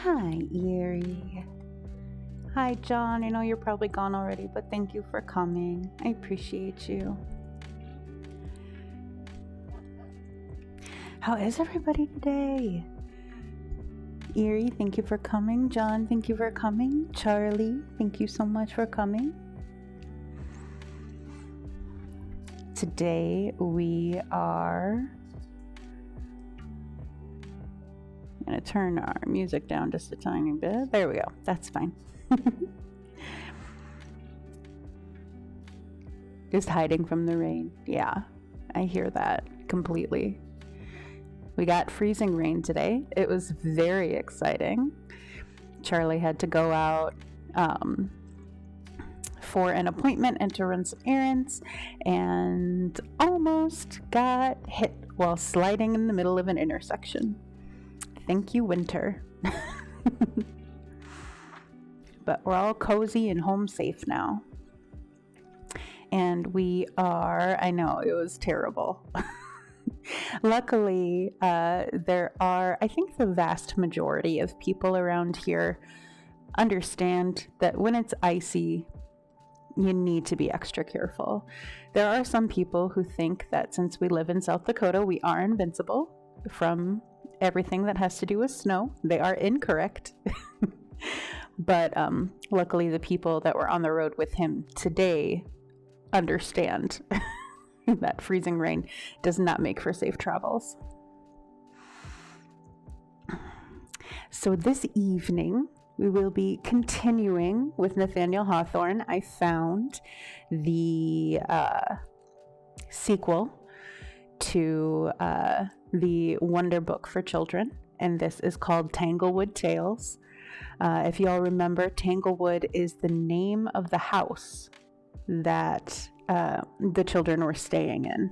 Hi, Erie. Hi, John. I know you're probably gone already, but thank you for coming. I appreciate you. How is everybody today? Erie, thank you for coming. John, thank you for coming. Charlie, thank you so much for coming. Today we are going to turn our music down just a tiny bit. There we go. That's fine. Just hiding from the rain. Yeah, I hear that completely. We got freezing rain today. It was very exciting. Charlie had to go out for an appointment and to run some errands and almost got hit while sliding in the middle of an intersection. Thank you, winter. But we're all cozy and home safe now. And we are, I know, it was terrible. Luckily, there are, I think the vast majority of people around here understand that when it's icy, you need to be extra careful. There are some people who think that since we live in South Dakota, we are invincible from everything that has to do with snow. They are incorrect. But luckily, the people that were on the road with him today understand that freezing rain does not make for safe travels. So this evening, we will be continuing with Nathaniel Hawthorne. I found the sequel to the Wonder Book for children, and this is called Tanglewood Tales. If y'all remember, Tanglewood is the name of the house that the children were staying in.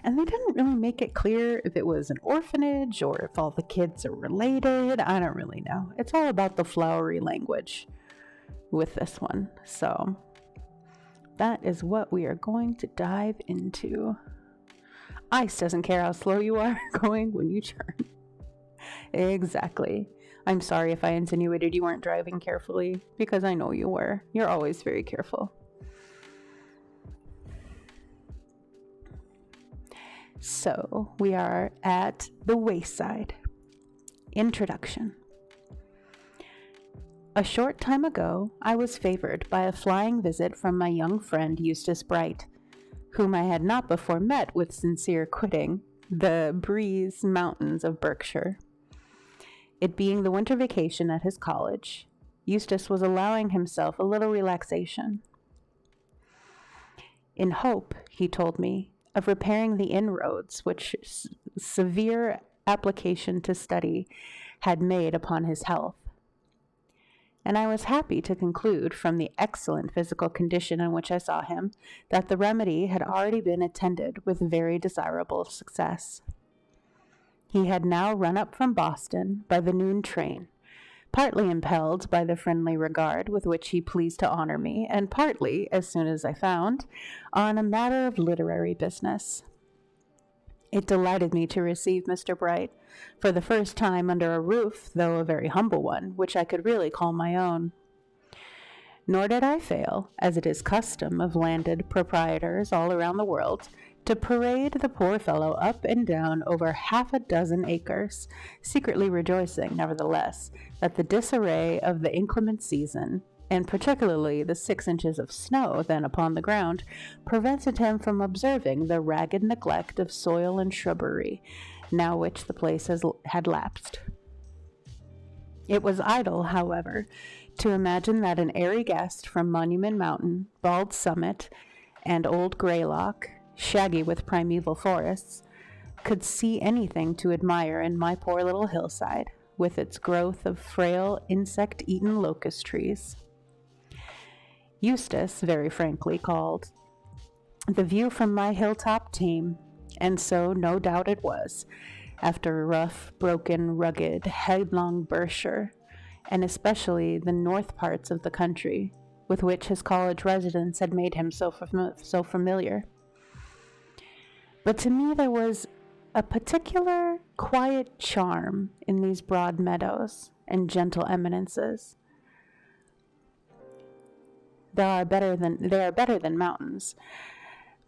And they didn't really make it clear if it was an orphanage or if all the kids are related. I don't really know. It's all about the flowery language with this one. So that is what we are going to dive into. Ice doesn't care how slow you are going when you turn. Exactly. I'm sorry if I insinuated you weren't driving carefully, because I know you were. You're always very careful. So we are at the wayside. Introduction. A short time ago, I was favored by a flying visit from my young friend Eustace Bright, whom I had not before met with sincere quitting the breeze mountains of Berkshire. It being the winter vacation at his college, Eustace was allowing himself a little relaxation. In hope, he told me, of repairing the inroads which severe application to study had made upon his health. And I was happy to conclude from the excellent physical condition in which I saw him that the remedy had already been attended with very desirable success. He had now run up from Boston by the noon train, partly impelled by the friendly regard with which he pleased to honor me, and partly, as soon as I found, on a matter of literary business. It delighted me to receive Mr. Bright, for the first time under a roof, though a very humble one, which I could really call my own. Nor did I fail, as it is custom of landed proprietors all around the world, to parade the poor fellow up and down over 6 acres, secretly rejoicing, nevertheless, that the disarray of the inclement season, and particularly the 6 inches of snow then upon the ground, prevented him from observing the ragged neglect of soil and shrubbery, now which the place had lapsed. It was idle, however, to imagine that an airy guest from Monument Mountain, Bald Summit, and Old Greylock, shaggy with primeval forests, could see anything to admire in my poor little hillside, with its growth of frail, insect-eaten locust trees. Eustace very frankly called the view from my hilltop tame, and so no doubt it was, after rough, broken, rugged, headlong Berkshire, and especially the north parts of the country, with which his college residence had made him so familiar. But to me there was a particular quiet charm in these broad meadows and gentle eminences. They are better than mountains,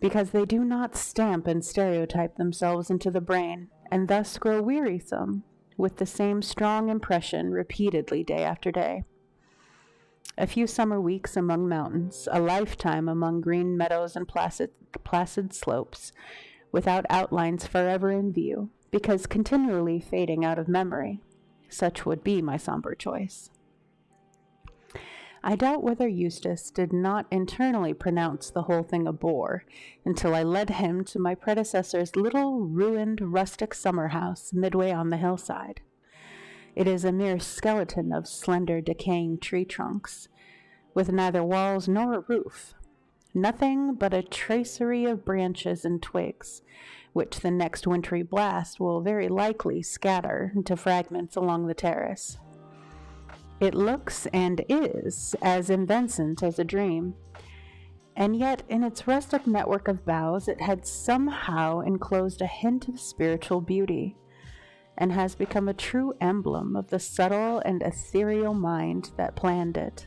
because they do not stamp and stereotype themselves into the brain, and thus grow wearisome with the same strong impression repeatedly day after day. A few summer weeks among mountains, a lifetime among green meadows and placid slopes, without outlines forever in view, because continually fading out of memory. Such would be my somber choice. I doubt whether Eustace did not internally pronounce the whole thing a bore, until I led him to my predecessor's little ruined rustic summer house midway on the hillside. It is a mere skeleton of slender decaying tree trunks, with neither walls nor a roof, nothing but a tracery of branches and twigs, which the next wintry blast will very likely scatter into fragments along the terrace. It looks and is as evanescent as a dream, and yet in its rustic network of boughs it had somehow enclosed a hint of spiritual beauty, and has become a true emblem of the subtle and ethereal mind that planned it.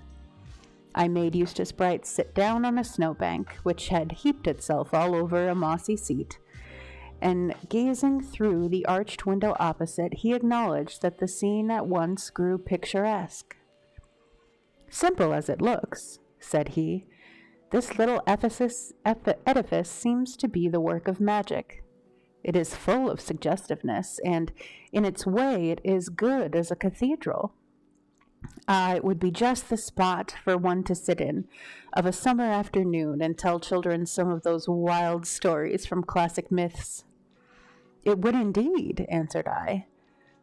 I made Eustace Bright sit down on a snowbank, which had heaped itself all over a mossy seat, and gazing through the arched window opposite, he acknowledged that the scene at once grew picturesque. "Simple as it looks," said he, "this little edifice seems to be the work of magic. It is full of suggestiveness, and in its way it is good as a cathedral. It would be just the spot for one to sit in of a summer afternoon and tell children some of those wild stories from classic myths." "It would indeed," answered I.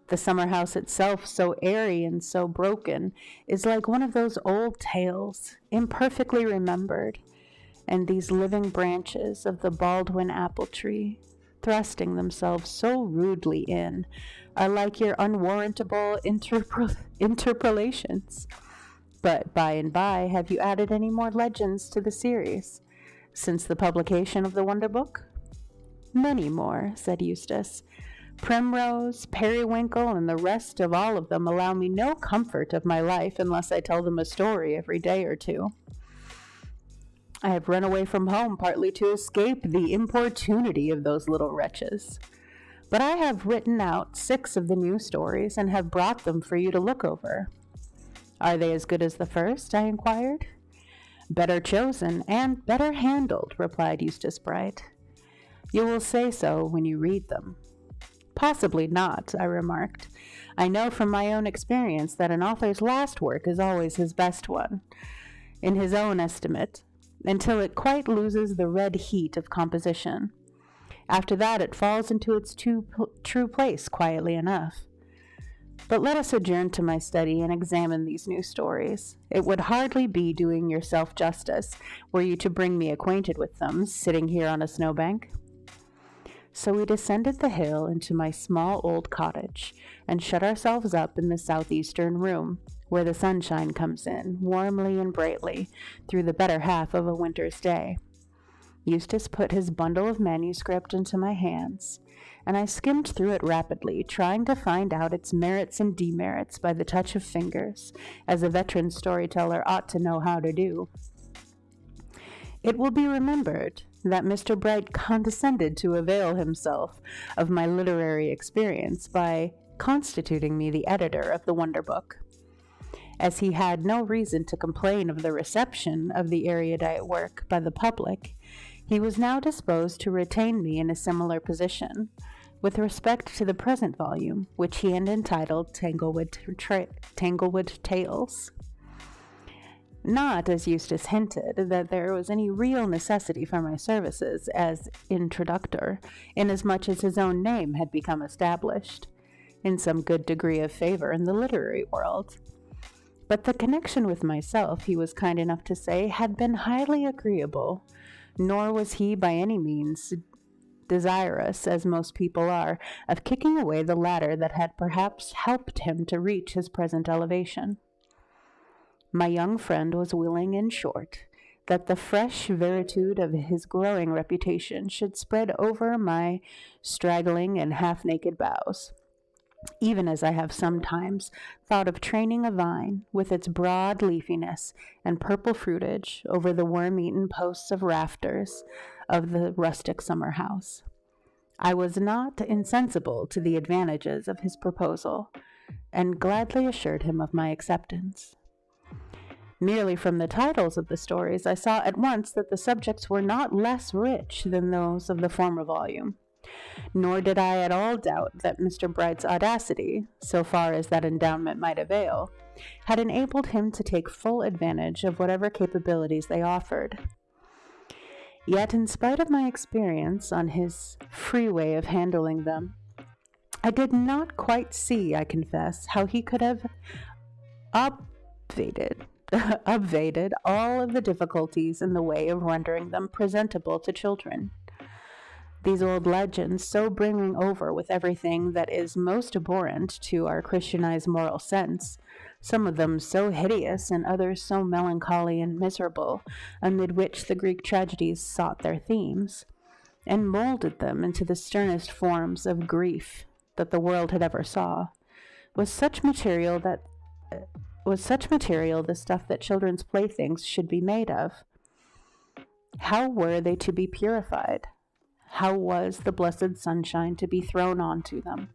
"The summer house itself, so airy and so broken, is like one of those old tales, imperfectly remembered, and these living branches of the Baldwin apple tree, thrusting themselves so rudely in, are like your unwarrantable interpolations. But by and by, have you added any more legends to the series since the publication of the Wonder Book?" "Many more," said Eustace. "Primrose, Periwinkle, and the rest of all of them allow me no comfort of my life unless I tell them a story every day or two. I have run away from home partly to escape the importunity of those little wretches. But I have written out 6 of the new stories and have brought them for you to look over." "Are they as good as the first?" I inquired. "Better chosen and better handled," replied Eustace Bright. "You will say so when you read them." "Possibly not," I remarked. "I know from my own experience that an author's last work is always his best one, in his own estimate, until it quite loses the red heat of composition. After that it falls into its true place quietly enough. But let us adjourn to my study and examine these new stories. It would hardly be doing yourself justice were you to bring me acquainted with them, sitting here on a snowbank." So we descended the hill into my small old cottage, and shut ourselves up in the southeastern room, where the sunshine comes in, warmly and brightly, through the better half of a winter's day. Eustace put his bundle of manuscript into my hands, and I skimmed through it rapidly, trying to find out its merits and demerits by the touch of fingers, as a veteran storyteller ought to know how to do. It will be remembered that Mr. Bright condescended to avail himself of my literary experience by constituting me the editor of the Wonder Book. As he had no reason to complain of the reception of the erudite work by the public, he was now disposed to retain me in a similar position, with respect to the present volume, which he had entitled Tanglewood Tales. Not, as Eustace hinted, that there was any real necessity for my services as introductor, inasmuch as his own name had become established, in some good degree of favor in the literary world. But the connection with myself, he was kind enough to say, had been highly agreeable, nor was he by any means desirous, as most people are, of kicking away the ladder that had perhaps helped him to reach his present elevation. My young friend was willing, in short, that the fresh veritude of his growing reputation should spread over my straggling and half-naked boughs, even as I have sometimes thought of training a vine with its broad leafiness and purple fruitage over the worm-eaten posts of rafters of the rustic summer house. I was not insensible to the advantages of his proposal, and gladly assured him of my acceptance. Merely from the titles of the stories, I saw at once that the subjects were not less rich than those of the former volume, nor did I at all doubt that Mr. Bright's audacity, so far as that endowment might avail, had enabled him to take full advantage of whatever capabilities they offered. Yet, in spite of my experience on his free way of handling them, I did not quite see, I confess, how he could have obviated all of the difficulties in the way of rendering them presentable to children. These old legends, so brimming over with everything that is most abhorrent to our Christianized moral sense, some of them so hideous and others so melancholy and miserable, amid which the Greek tragedies sought their themes, and molded them into the sternest forms of grief that the world had ever saw, was such material the stuff that children's playthings should be made of. How were they to be purified? How was the blessed sunshine to be thrown onto them?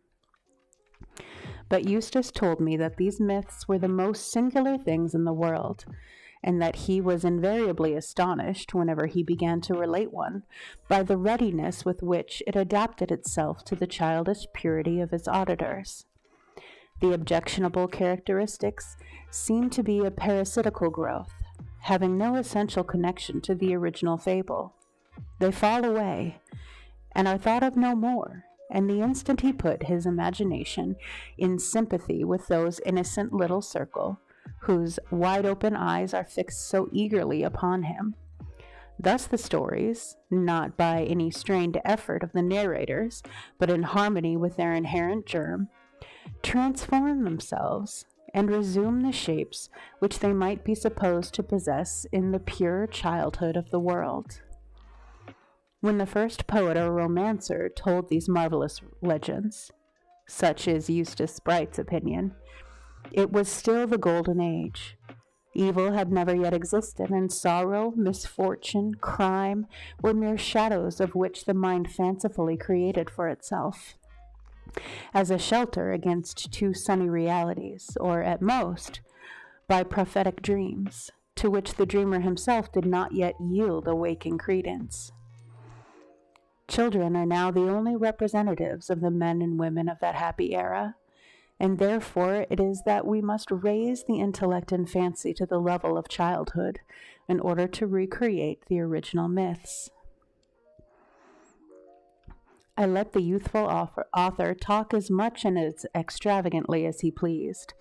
But Eustace told me that these myths were the most singular things in the world, and that he was invariably astonished, whenever he began to relate one, by the readiness with which it adapted itself to the childish purity of his auditors. The objectionable characteristics seem to be a parasitical growth, having no essential connection to the original fable. They fall away, and are thought of no more, and the instant he put his imagination in sympathy with those innocent little circle, whose wide-open eyes are fixed so eagerly upon him. Thus the stories, not by any strained effort of the narrators, but in harmony with their inherent germ, transform themselves and resume the shapes which they might be supposed to possess in the pure childhood of the world. When the first poet or romancer told these marvelous legends, such is Eustace Bright's opinion, it was still the golden age. Evil had never yet existed, and sorrow, misfortune, crime were mere shadows of which the mind fancifully created for itself, as a shelter against too sunny realities, or at most, by prophetic dreams, to which the dreamer himself did not yet yield a waking credence. Children are now the only representatives of the men and women of that happy era, and therefore it is that we must raise the intellect and fancy to the level of childhood in order to recreate the original myths. I let the youthful author talk as much and as extravagantly as he pleased,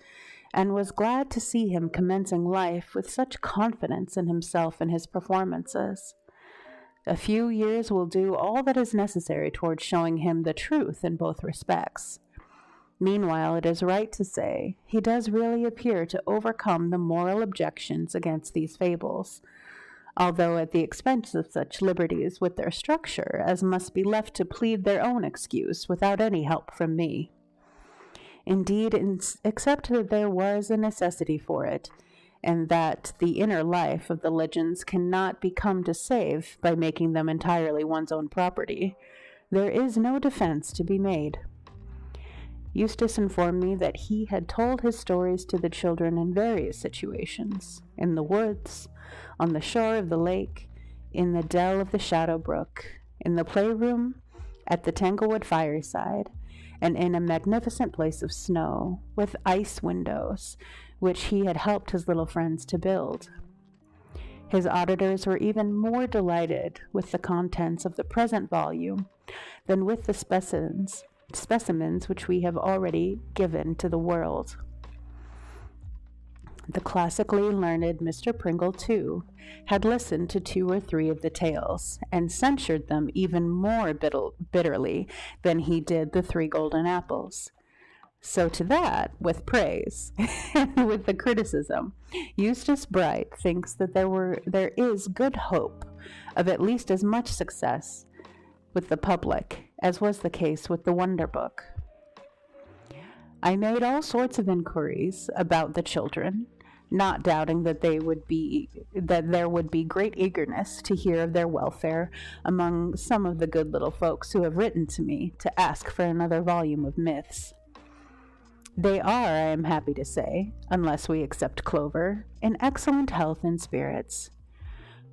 and was glad to see him commencing life with such confidence in himself and his performances. A few years will do all that is necessary towards showing him the truth in both respects. Meanwhile, it is right to say, he does really appear to overcome the moral objections against these fables, although at the expense of such liberties with their structure as must be left to plead their own excuse without any help from me. Indeed, except that there was a necessity for it, and that the inner life of the legends cannot be come to save by making them entirely one's own property, there is no defense to be made. Eustace informed me that he had told his stories to the children in various situations, in the woods, on the shore of the lake, in the dell of the Shadow Brook, in the playroom, at the Tanglewood fireside, and in a magnificent place of snow, with ice windows, which he had helped his little friends to build. His auditors were even more delighted with the contents of the present volume than with the specimens which we have already given to the world. The classically learned Mr. Pringle, too, had listened to 2 or 3 of the tales, and censured them even more bitterly than he did the 3 golden apples. So to that, with praise and with the criticism, Eustace Bright thinks that there is good hope of at least as much success with the public as was the case with the Wonder Book. I made all sorts of inquiries about the children, not doubting that there would be great eagerness to hear of their welfare among some of the good little folks who have written to me to ask for another volume of myths. They are, I am happy to say, unless we except Clover, in excellent health and spirits.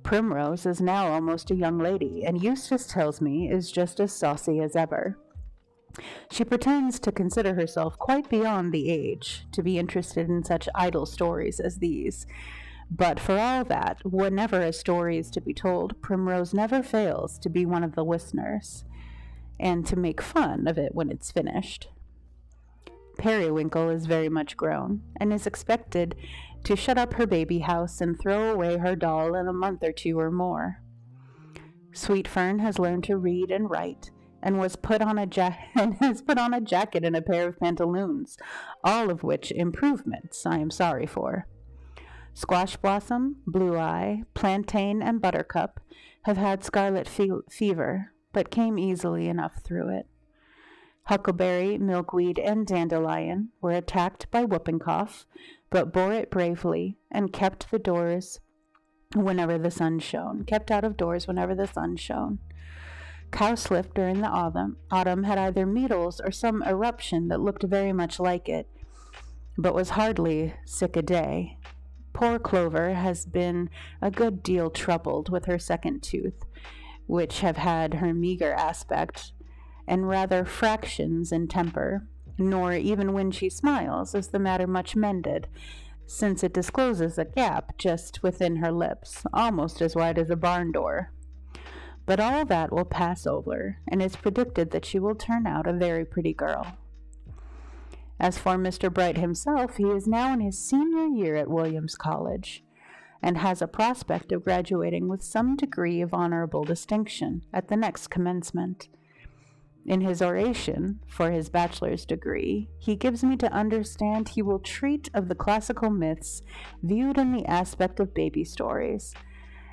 Primrose is now almost a young lady, and Eustace tells me is just as saucy as ever. She pretends to consider herself quite beyond the age to be interested in such idle stories as these. But for all that, whenever a story is to be told, Primrose never fails to be one of the listeners, and to make fun of it when it's finished. Periwinkle is very much grown, and is expected to shut up her baby house and throw away her doll in a month or two or more. Sweet Fern has learned to read and write, and has put on a jacket and a pair of pantaloons, all of which improvements I am sorry for. Squash Blossom, Blue Eye, Plantain, and Buttercup have had scarlet fever, but came easily enough through it. Huckleberry, Milkweed, and Dandelion were attacked by whooping cough, but bore it bravely and kept out of doors whenever the sun shone. Cowslip during the autumn had either measles or some eruption that looked very much like it, but was hardly sick a day. Poor Clover has been a good deal troubled with her second tooth, which have had her meager aspect, and rather fractions in temper, nor even when she smiles is the matter much mended, since it discloses a gap just within her lips, almost as wide as a barn door. But all that will pass over, and it's predicted that she will turn out a very pretty girl. As for Mr. Bright himself, he is now in his senior year at Williams College, and has a prospect of graduating with some degree of honorable distinction at the next commencement. In his oration for his bachelor's degree, he gives me to understand he will treat of the classical myths viewed in the aspect of baby stories,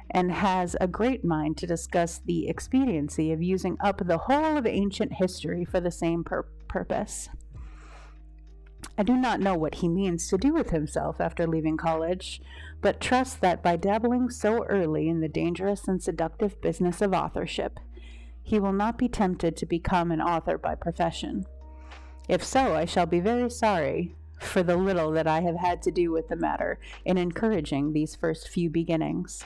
and has a great mind to discuss the expediency of using up the whole of ancient history for the same purpose. I do not know what he means to do with himself after leaving college, but trust that by dabbling so early in the dangerous and seductive business of authorship, he will not be tempted to become an author by profession. If so, I shall be very sorry for the little that I have had to do with the matter in encouraging these first few beginnings.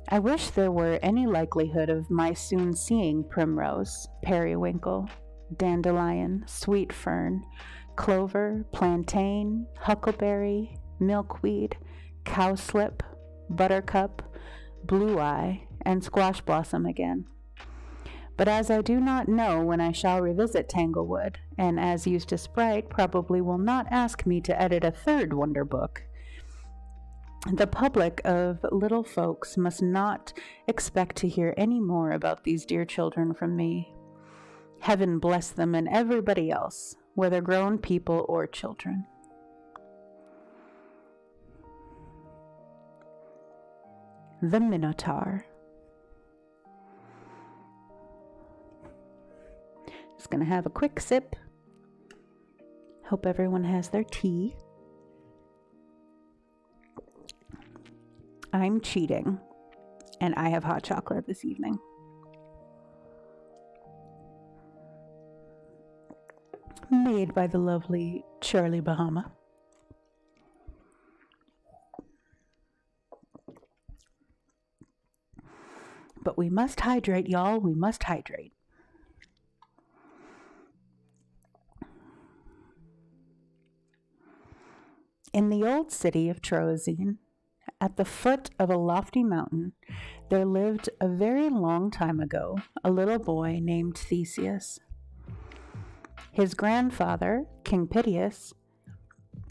I wish there were any likelihood of my soon seeing Primrose, Periwinkle, Dandelion, Sweet Fern, Clover, Plantain, Huckleberry, Milkweed, Cowslip, Buttercup, Blue Eye, and Squash Blossom again. But as I do not know when I shall revisit Tanglewood, and as Eustace Bright probably will not ask me to edit a third Wonder Book, the public of little folks must not expect to hear any more about these dear children from me. Heaven bless them and everybody else, whether grown people or children. The Minotaur. Just gonna have a quick sip. Hope everyone has their tea. I'm cheating, and I have hot chocolate this evening. Made by the lovely Charlie Bahama. But we must hydrate, y'all. We must hydrate. In the old city of Troezene, at the foot of a lofty mountain, there lived a very long time ago a little boy named Theseus. His grandfather, King Pythias,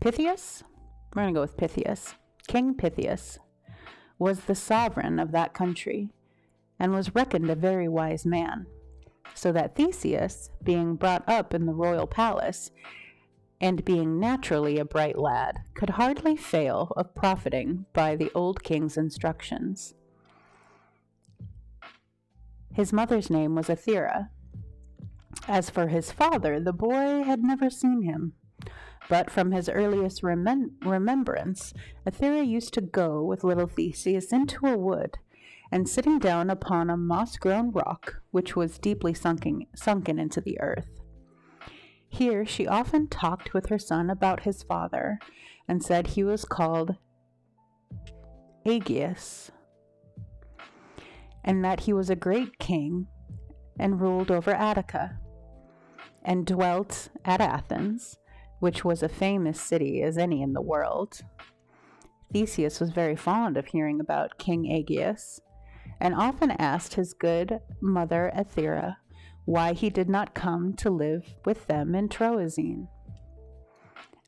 We're going to go with Pythias. King Pythias was the sovereign of that country and was reckoned a very wise man. so that Theseus, being brought up in the royal palace, and being naturally a bright lad, could hardly fail of profiting by the old king's instructions. His mother's name was Ethera. As for his father, the boy had never seen him, but from his earliest remembrance, Ethera used to go with little Theseus into a wood, and sitting down upon a moss-grown rock, which was deeply sunken into the earth. Here she often talked with her son about his father, and said he was called Aegeus, and that he was a great king, and ruled over Attica, and dwelt at Athens, which was a famous city as any in the world. Theseus was very fond of hearing about King Aegeus, and often asked his good mother Ethera why he did not come to live with them in Troezen.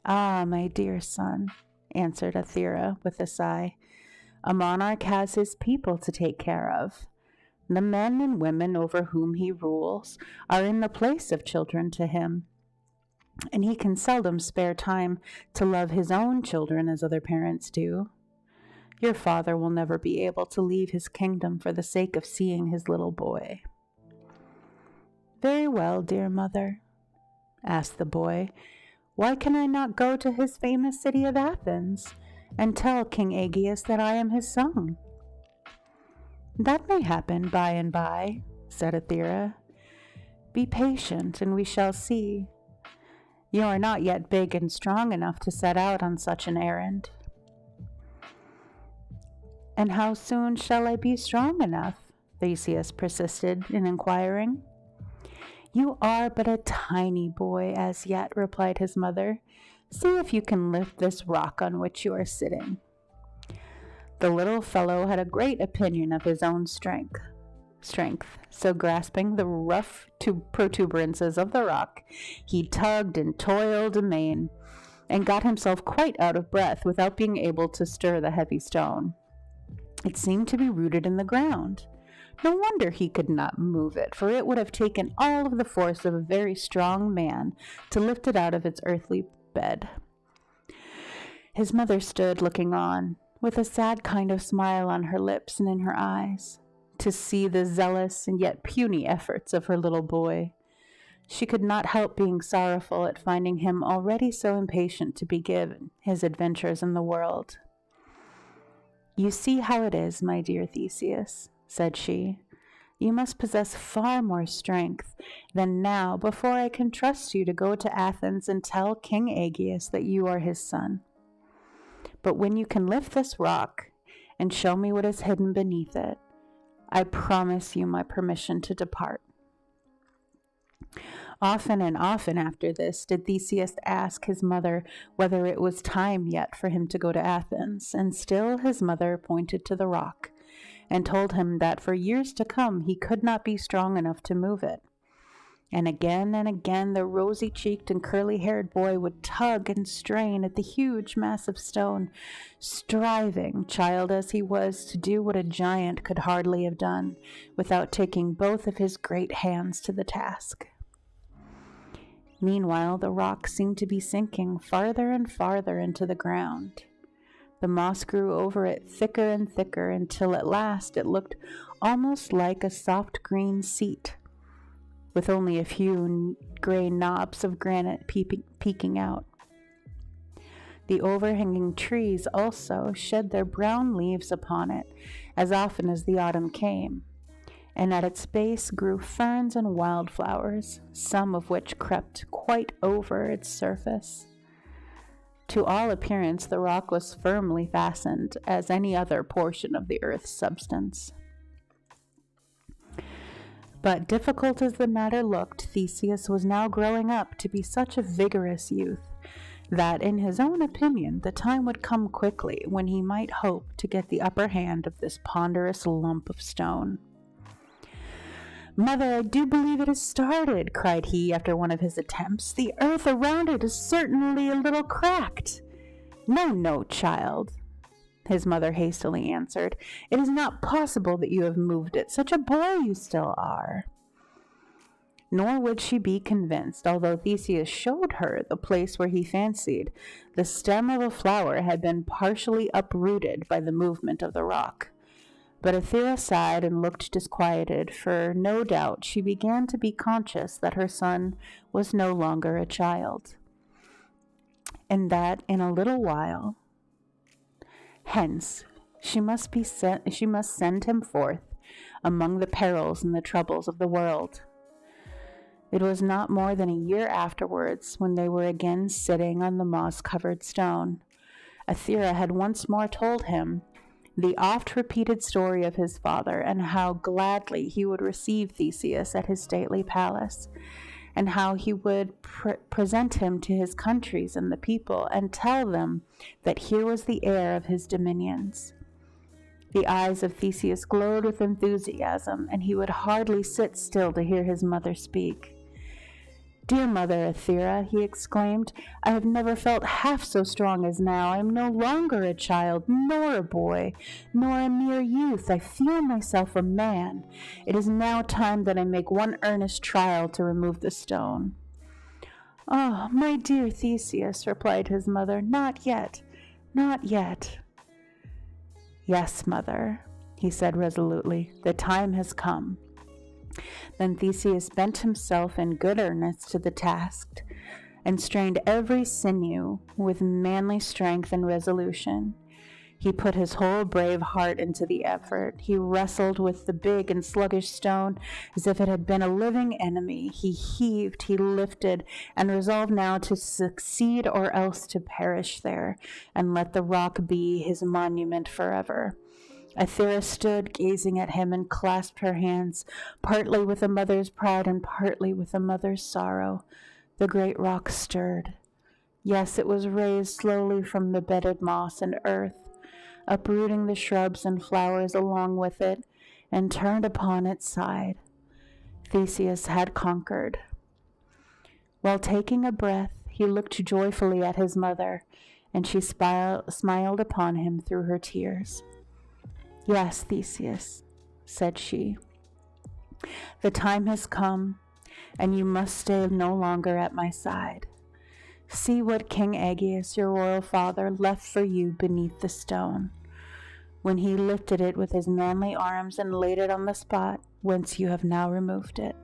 "Ah, my dear son," answered Ethera with a sigh, "a monarch has his people to take care of. The men and women over whom he rules are in the place of children to him, and he can seldom spare time to love his own children as other parents do. Your father will never be able to leave his kingdom for the sake of seeing his little boy." "Very well, dear mother," asked the boy. "Why can I not go to his famous city of Athens and tell King Aegeus that I am his son?" "That may happen by and by," said Ethera. "Be patient, and we shall see. You are not yet big and strong enough to set out on such an errand." "And how soon shall I be strong enough?" Theseus persisted in inquiring. "You are but a tiny boy as yet," replied his mother. "See if you can lift this rock on which you are sitting." The little fellow had a great opinion of his own strength, so grasping the rough protuberances of the rock, he tugged and toiled amain, and got himself quite out of breath without being able to stir the heavy stone. It seemed to be rooted in the ground. No wonder he could not move it, for it would have taken all of the force of a very strong man to lift it out of its earthly bed. His mother stood looking on, with a sad kind of smile on her lips and in her eyes, to see the zealous and yet puny efforts of her little boy. She could not help being sorrowful at finding him already so impatient to begin his adventures in the world. "You see how it is, my dear Theseus," said she. "You must possess far more strength than now before I can trust you to go to Athens and tell King Aegeus that you are his son. But when you can lift this rock and show me what is hidden beneath it, I promise you my permission to depart." Often and often after this did Theseus ask his mother whether it was time yet for him to go to Athens, and still his mother pointed to the rock, and told him that for years to come he could not be strong enough to move it. And again the rosy-cheeked and curly-haired boy would tug and strain at the huge mass of stone, striving, child as he was, to do what a giant could hardly have done, without taking both of his great hands to the task. Meanwhile, the rock seemed to be sinking farther and farther into the ground. The moss grew over it thicker and thicker, until at last it looked almost like a soft green seat, with only a few gray knobs of granite peeking out. The overhanging trees also shed their brown leaves upon it as often as the autumn came, and at its base grew ferns and wildflowers, some of which crept quite over its surface. To all appearance, the rock was firmly fastened as any other portion of the earth's substance. But difficult as the matter looked, Theseus was now growing up to be such a vigorous youth that, in his own opinion, the time would come quickly when he might hope to get the upper hand of this ponderous lump of stone. "Mother, I do believe it has started," cried he after one of his attempts. "The earth around it is certainly a little cracked." No, child," his mother hastily answered. "It is not possible that you have moved it. Such a boy you still are." Nor would she be convinced, although Theseus showed her the place where he fancied the stem of a flower had been partially uprooted by the movement of the rock. But Aethra sighed and looked disquieted, for no doubt she began to be conscious that her son was no longer a child, and that in a little while hence she must send him forth among the perils and the troubles of the world. It was not more than a year afterwards, when they were again sitting on the moss-covered stone. Aethra had once more told him the oft-repeated story of his father, and how gladly he would receive Theseus at his stately palace, and how he would present him to his countries and the people, and tell them that here was the heir of his dominions. The eyes of Theseus glowed with enthusiasm, and he would hardly sit still to hear his mother speak. "Dear mother Aethra," he exclaimed, "I have never felt half so strong as now. I am no longer a child, nor a boy, nor a mere youth. I feel myself a man. It is now time that I make one earnest trial to remove the stone." "Oh, my dear Theseus," replied his mother, "not yet, not yet." "Yes, mother," he said resolutely, "the time has come." Then Theseus bent himself in good earnest to the task, and strained every sinew with manly strength and resolution. He put his whole brave heart into the effort. He wrestled with the big and sluggish stone as if it had been a living enemy. He heaved, he lifted, and resolved now to succeed or else to perish there, and let the rock be his monument forever. Aethra stood gazing at him and clasped her hands, partly with a mother's pride and partly with a mother's sorrow. The great rock stirred. Yes, it was raised slowly from the bedded moss and earth, uprooting the shrubs and flowers along with it, and turned upon its side. Theseus had conquered. While taking a breath, he looked joyfully at his mother, and she smiled upon him through her tears. "Yes, Theseus," said she, "the time has come, and you must stay no longer at my side. See what King Aegeus, your royal father, left for you beneath the stone, when he lifted it with his manly arms and laid it on the spot whence you have now removed it."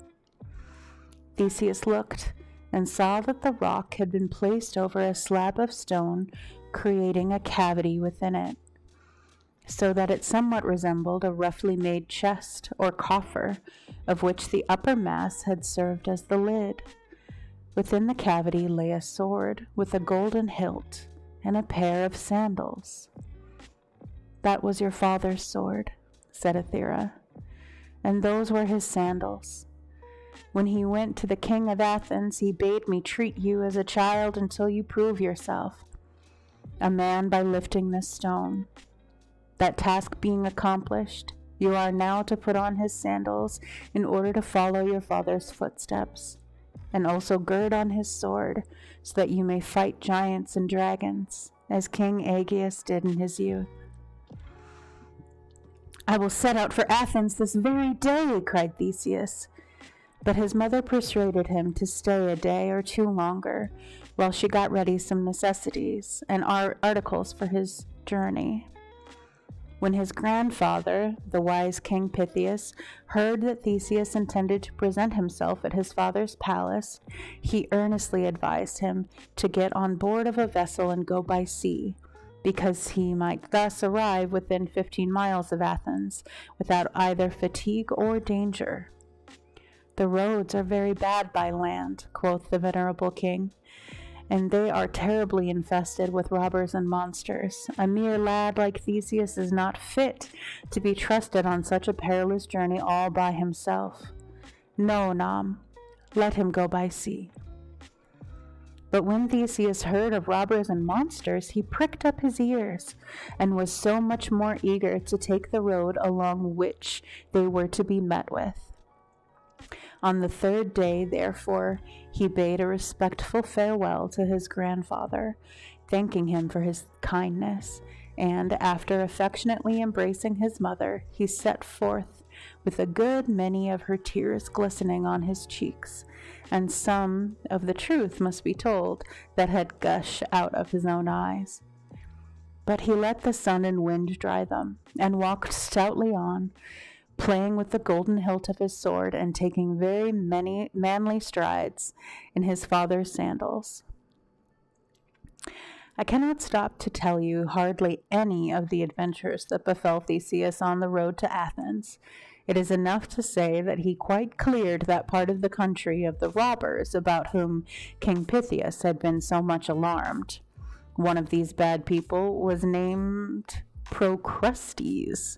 Theseus looked and saw that the rock had been placed over a slab of stone, creating a cavity within it, so that it somewhat resembled a roughly made chest or coffer, of which the upper mass had served as the lid. Within the cavity lay a sword with a golden hilt and a pair of sandals. "That was your father's sword," said Aethra, "and those were his sandals. When he went to the king of Athens, he bade me treat you as a child until you prove yourself a man by lifting this stone. That task being accomplished, you are now to put on his sandals in order to follow your father's footsteps, and also gird on his sword, so that you may fight giants and dragons, as King Aegeus did in his youth." "I will set out for Athens this very day," cried Theseus. But his mother persuaded him to stay a day or two longer, while she got ready some necessities and articles for his journey. When his grandfather, the wise King Pythias, heard that Theseus intended to present himself at his father's palace, he earnestly advised him to get on board of a vessel and go by sea, because he might thus arrive within 15 miles of Athens, without either fatigue or danger. "The roads are very bad by land," quoth the venerable king, "and they are terribly infested with robbers and monsters. A mere lad like Theseus is not fit to be trusted on such a perilous journey all by himself. No, Nam, let him go by sea." But when Theseus heard of robbers and monsters, he pricked up his ears, and was so much more eager to take the road along which they were to be met with. On the third day, therefore, he bade a respectful farewell to his grandfather, thanking him for his kindness, and, after affectionately embracing his mother, he set forth with a good many of her tears glistening on his cheeks, and some of the truth must be told that had gushed out of his own eyes. But he let the sun and wind dry them, and walked stoutly on, playing with the golden hilt of his sword and taking very many manly strides in his father's sandals. I cannot stop to tell you hardly any of the adventures that befell Theseus on the road to Athens. It is enough to say that he quite cleared that part of the country of the robbers about whom King Pythias had been so much alarmed. One of these bad people was named Procrustes,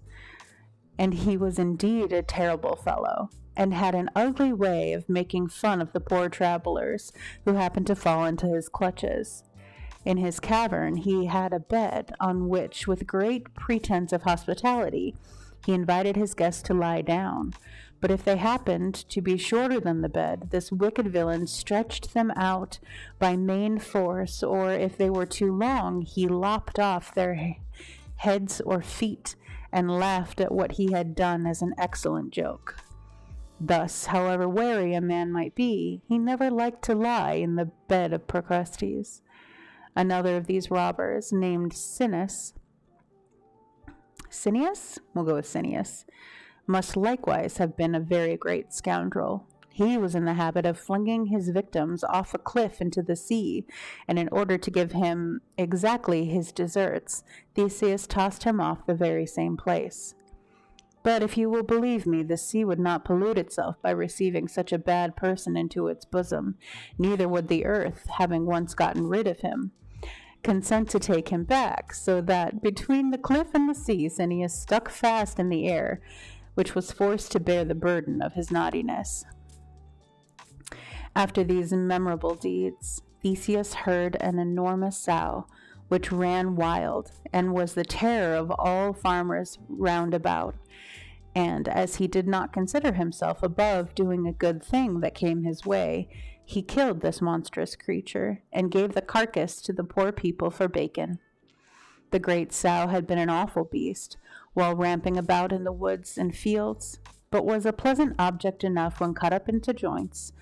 and he was indeed a terrible fellow, and had an ugly way of making fun of the poor travelers who happened to fall into his clutches. In his cavern he had a bed on which, with great pretense of hospitality, he invited his guests to lie down. But if they happened to be shorter than the bed, this wicked villain stretched them out by main force, or if they were too long, he lopped off their heads or feet, and laughed at what he had done as an excellent joke. Thus, however wary a man might be, he never liked to lie in the bed of Procrustes. Another of these robbers, named Cineas, we'll go with Cineas, must likewise have been a very great scoundrel. He was in the habit of flinging his victims off a cliff into the sea, and in order to give him exactly his deserts, Theseus tossed him off the very same place. But if you will believe me, the sea would not pollute itself by receiving such a bad person into its bosom, neither would the earth, having once gotten rid of him, consent to take him back, so that between the cliff and the sea Cineas stuck fast in the air, which was forced to bear the burden of his naughtiness. After these memorable deeds, Theseus heard an enormous sow, which ran wild, and was the terror of all farmers round about. And as he did not consider himself above doing a good thing that came his way, he killed this monstrous creature, and gave the carcass to the poor people for bacon. The great sow had been an awful beast, while ramping about in the woods and fields, but was a pleasant object enough when cut up into joints,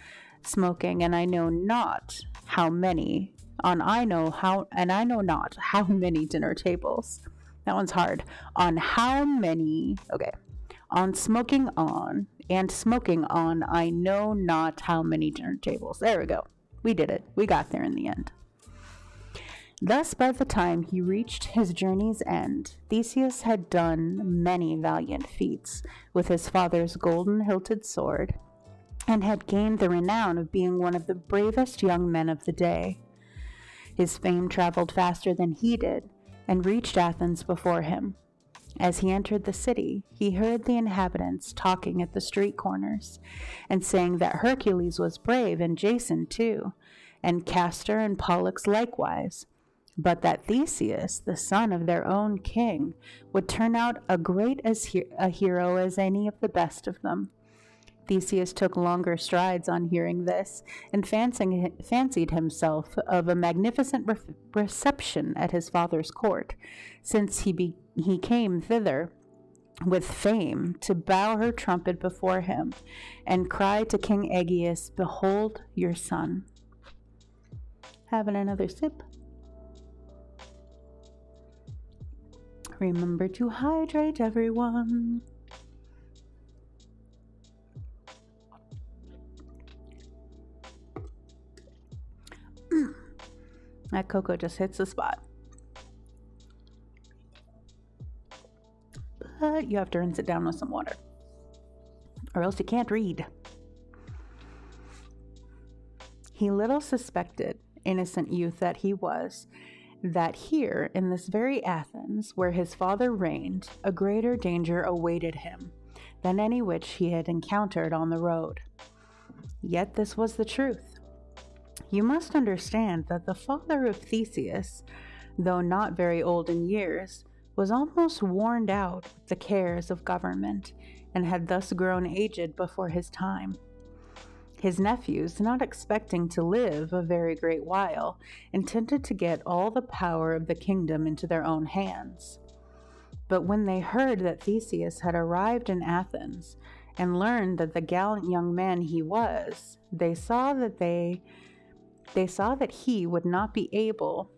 smoking, and I know not how many dinner tables. That one's hard. Smoking on I know not how many dinner tables. There we go. We did it. We got there in the end. Thus, by the time he reached his journey's end, Theseus had done many valiant feats with his father's golden-hilted sword, and had gained the renown of being one of the bravest young men of the day. His fame traveled faster than he did, and reached Athens before him. As he entered the city, he heard the inhabitants talking at the street corners, and saying that Hercules was brave, and Jason too, and Castor and Pollux likewise, but that Theseus, the son of their own king, would turn out a hero as any of the best of them. Theseus took longer strides on hearing this, and fancied himself of a magnificent reception at his father's court, since he came thither with fame to bow her trumpet before him, and cry to King Aegeus, "Behold your son." Having another sip. Remember to hydrate, everyone. That cocoa just hits the spot. But you have to rinse it down with some water, or else you can't read. He little suspected, innocent youth that he was, that here, in this very Athens, where his father reigned, a greater danger awaited him than any which he had encountered on the road. Yet this was the truth. You must understand that the father of Theseus, though not very old in years, was almost worn out with the cares of government, and had thus grown aged before his time. His nephews, not expecting to live a very great while, intended to get all the power of the kingdom into their own hands. But when they heard that Theseus had arrived in Athens and learned that the gallant young man he was, they saw that he would not be able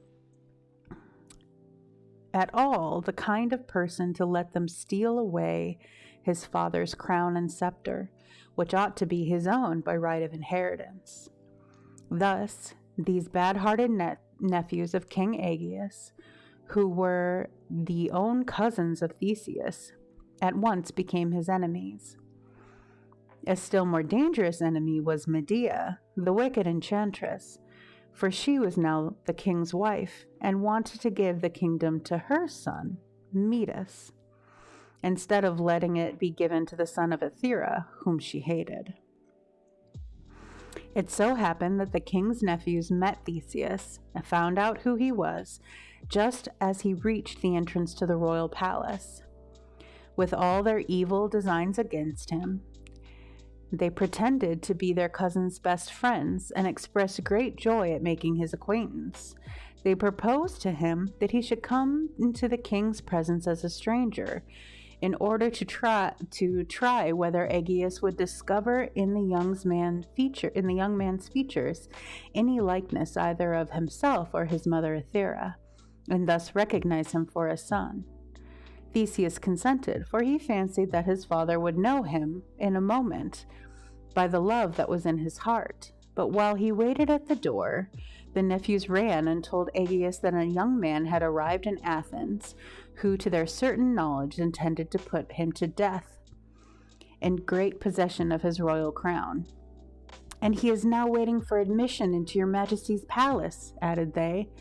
at all the kind of person to let them steal away his father's crown and scepter, which ought to be his own by right of inheritance. Thus, these bad-hearted nephews of King Aegeus, who were the own cousins of Theseus, at once became his enemies. A still more dangerous enemy was Medea, the wicked enchantress, for she was now the king's wife and wanted to give the kingdom to her son, Metis, instead of letting it be given to the son of Aethra, whom she hated. It so happened that the king's nephews met Theseus and found out who he was just as he reached the entrance to the royal palace. With all their evil designs against him, they pretended to be their cousin's best friends and expressed great joy at making his acquaintance. They proposed to him that he should come into the king's presence as a stranger, in order to try whether Aegeus would discover in the young man's features any likeness either of himself or his mother Aethra, and thus recognize him for a son. Theseus consented, for he fancied that his father would know him in a moment by the love that was in his heart. But while he waited at the door, the nephews ran and told Aegeus that a young man had arrived in Athens, who to their certain knowledge intended to put him to death in great possession of his royal crown. "And he is now waiting for admission into your majesty's palace," added they.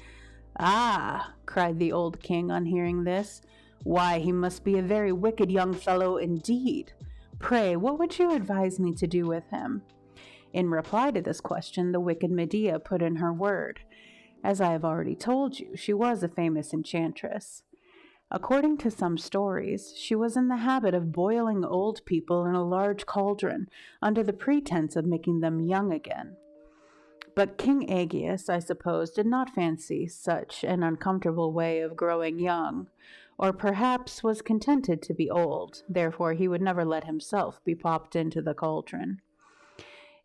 "Ah," cried the old king on hearing this, "why, he must be a very wicked young fellow indeed. Pray, what would you advise me to do with him?" In reply to this question, the wicked Medea put in her word. As I have already told you, she was a famous enchantress. According to some stories, she was in the habit of boiling old people in a large cauldron under the pretense of making them young again. But King Aegeus, I suppose, did not fancy such an uncomfortable way of growing young, or perhaps was contented to be old, therefore he would never let himself be popped into the cauldron.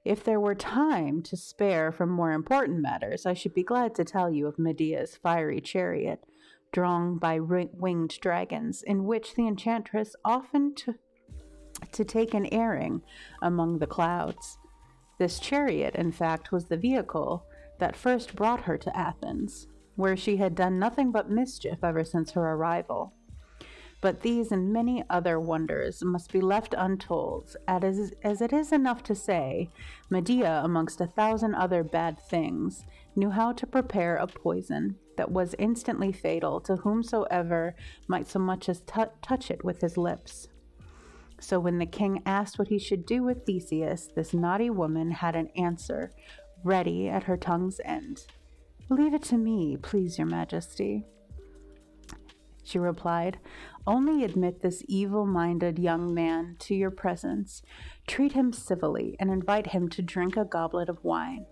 If there were time to spare from more important matters, I should be glad to tell you of Medea's fiery chariot, drawn by winged dragons, in which the enchantress often to take an airing among the clouds. This chariot, in fact, was the vehicle that first brought her to Athens, where she had done nothing but mischief ever since her arrival. But these and many other wonders must be left untold, as it is enough to say, Medea, amongst 1,000 other bad things, knew how to prepare a poison that was instantly fatal to whomsoever might so much as touch it with his lips. So when the king asked what he should do with Theseus, this naughty woman had an answer ready at her tongue's end. "Leave it to me, please your majesty," she replied. "Only admit this evil-minded young man to your presence, treat him civilly, and invite him to drink a goblet of wine.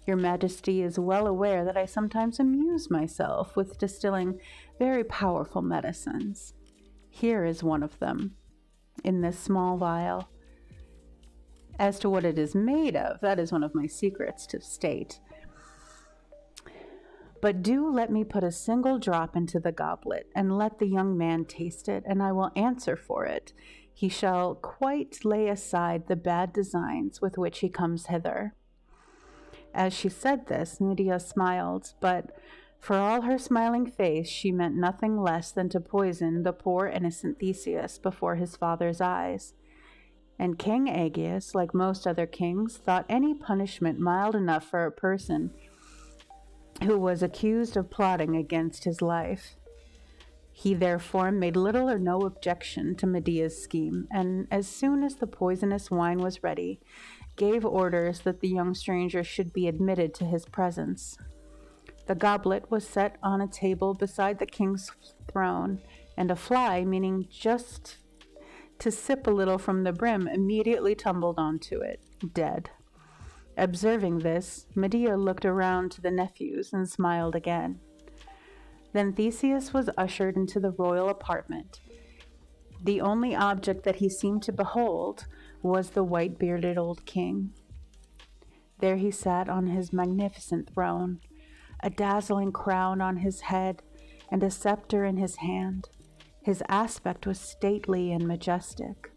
Your majesty is well aware that I sometimes amuse myself with distilling very powerful medicines. Here is one of them, in this small vial. As to what it is made of, that is one of my secrets to state. But do let me put a single drop into the goblet, and let the young man taste it, and I will answer for it. He shall quite lay aside the bad designs with which he comes hither." As she said this, Medea smiled, but for all her smiling face, she meant nothing less than to poison the poor innocent Theseus before his father's eyes. And King Aegeus, like most other kings, thought any punishment mild enough for a person who was accused of plotting against his life. He therefore made little or no objection to Medea's scheme, and as soon as the poisonous wine was ready, gave orders that the young stranger should be admitted to his presence. The goblet was set on a table beside the king's throne, and a fly, meaning just to sip a little from the brim, immediately tumbled onto it, dead. Observing this, Medea looked around to the nephews and smiled again. Then Theseus was ushered into the royal apartment, The only object that he seemed to behold was the white-bearded old king. There he sat on his magnificent throne, a dazzling crown on his head and a scepter in his hand. His aspect was stately and majestic,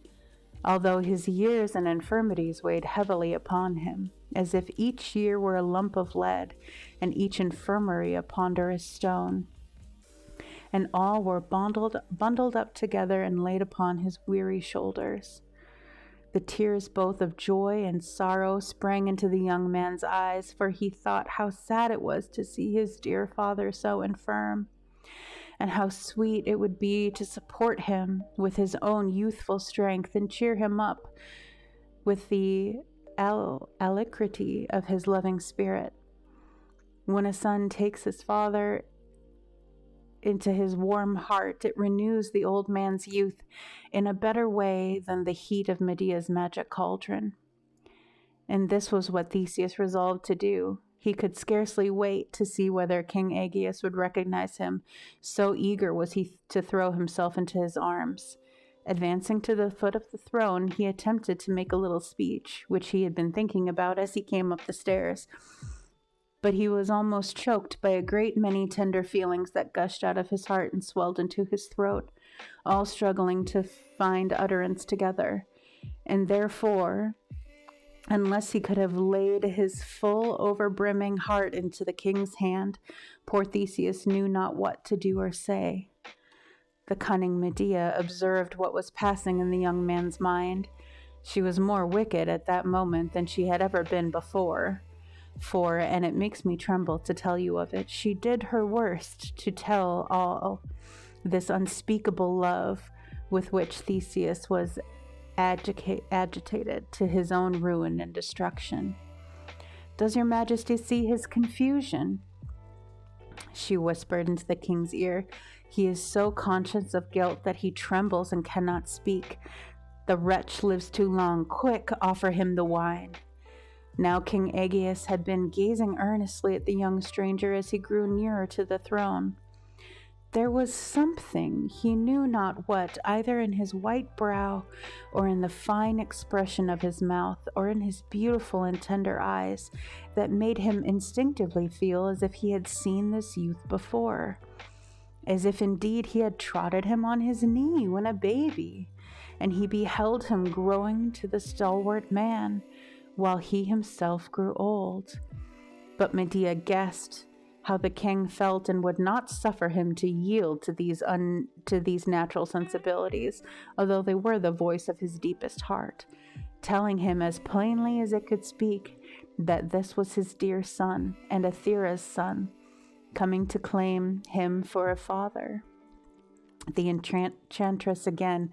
although his years and infirmities weighed heavily upon him, as if each year were a lump of lead and each infirmary a ponderous stone. And all were bundled up together and laid upon his weary shoulders. The tears both of joy and sorrow sprang into the young man's eyes, for he thought how sad it was to see his dear father so infirm, and how sweet it would be to support him with his own youthful strength and cheer him up with the alacrity of his loving spirit. When a son takes his father into his warm heart, it renews the old man's youth in a better way than the heat of Medea's magic cauldron. And this was what Theseus resolved to do. He could scarcely wait to see whether King Aegeus would recognize him, so eager was he to throw himself into his arms. Advancing to the foot of the throne, he attempted to make a little speech, which he had been thinking about as he came up the stairs. But he was almost choked by a great many tender feelings that gushed out of his heart and swelled into his throat, all struggling to find utterance together. And therefore, unless he could have laid his full overbrimming heart into the king's hand, poor Theseus knew not what to do or say. The cunning Medea observed what was passing in the young man's mind. She was more wicked at that moment than she had ever been before. For, and it makes me tremble to tell you of it, she did her worst to tell all this unspeakable love with which Theseus was agitated to his own ruin and destruction. "Does your majesty see his confusion?" she whispered into the king's ear. "He is so conscious of guilt that he trembles and cannot speak. The wretch lives too long. Quick, offer him the wine." Now King Aegeus had been gazing earnestly at the young stranger as he grew nearer to the throne. There was something, he knew not what, either in his white brow, or in the fine expression of his mouth, or in his beautiful and tender eyes, that made him instinctively feel as if he had seen this youth before, as if indeed he had trotted him on his knee when a baby, and he beheld him growing to the stalwart man, while he himself grew old. But Medea guessed how the king felt and would not suffer him to yield to these natural sensibilities, although they were the voice of his deepest heart, telling him as plainly as it could speak that this was his dear son and Aethera's son, coming to claim him for a father. The enchantress again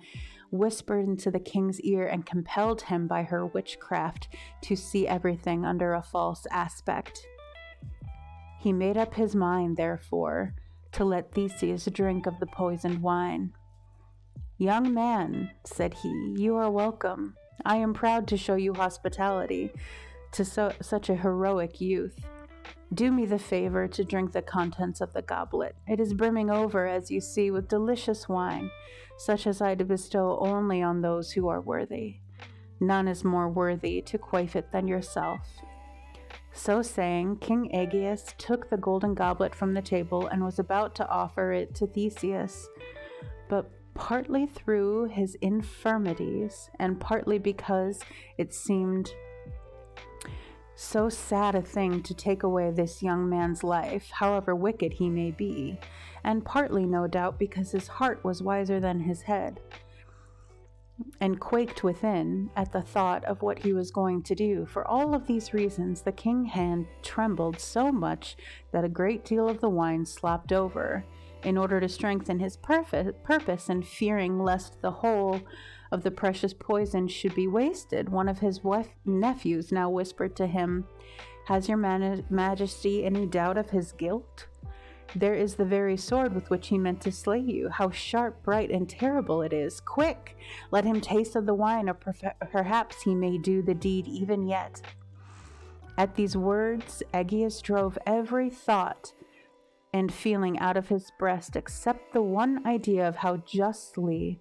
whispered into the king's ear and compelled him by her witchcraft to see everything under a false aspect. He made up his mind, therefore, to let Theseus drink of the poisoned wine. "Young man," said he, "you are welcome. I am proud to show you hospitality to such a heroic youth. Do me the favor to drink the contents of the goblet. It is brimming over, as you see, with delicious wine, such as I bestow only on those who are worthy. None is more worthy to quaff it than yourself." So saying, King Aegeus took the golden goblet from the table and was about to offer it to Theseus. But partly through his infirmities, and partly because it seemed so sad a thing to take away this young man's life, however wicked he may be, and partly, no doubt, because his heart was wiser than his head, and quaked within at the thought of what he was going to do. For all of these reasons, the king's hand trembled so much that a great deal of the wine slopped over. In order to strengthen his purpose, and fearing lest the whole of the precious poison should be wasted, one of his nephews now whispered to him, "Has your majesty any doubt of his guilt? There is the very sword with which he meant to slay you. How sharp, bright, and terrible it is! Quick, let him taste of the wine, or perhaps he may do the deed even yet." At these words, Aegeus drove every thought and feeling out of his breast, except the one idea of how justly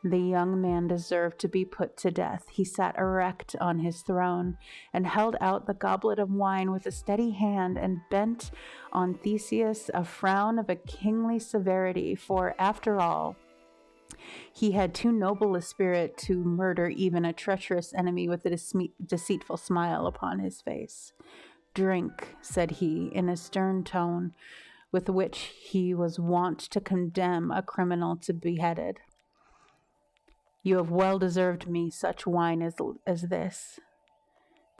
The young man deserved to be put to death. He sat erect on his throne and held out the goblet of wine with a steady hand and bent on Theseus a frown of a kingly severity, for, after all, he had too noble a spirit to murder even a treacherous enemy with a deceitful smile upon his face. "Drink," said he, in a stern tone with which he was wont to condemn a criminal to be beheaded. "You have well deserved me such wine as this."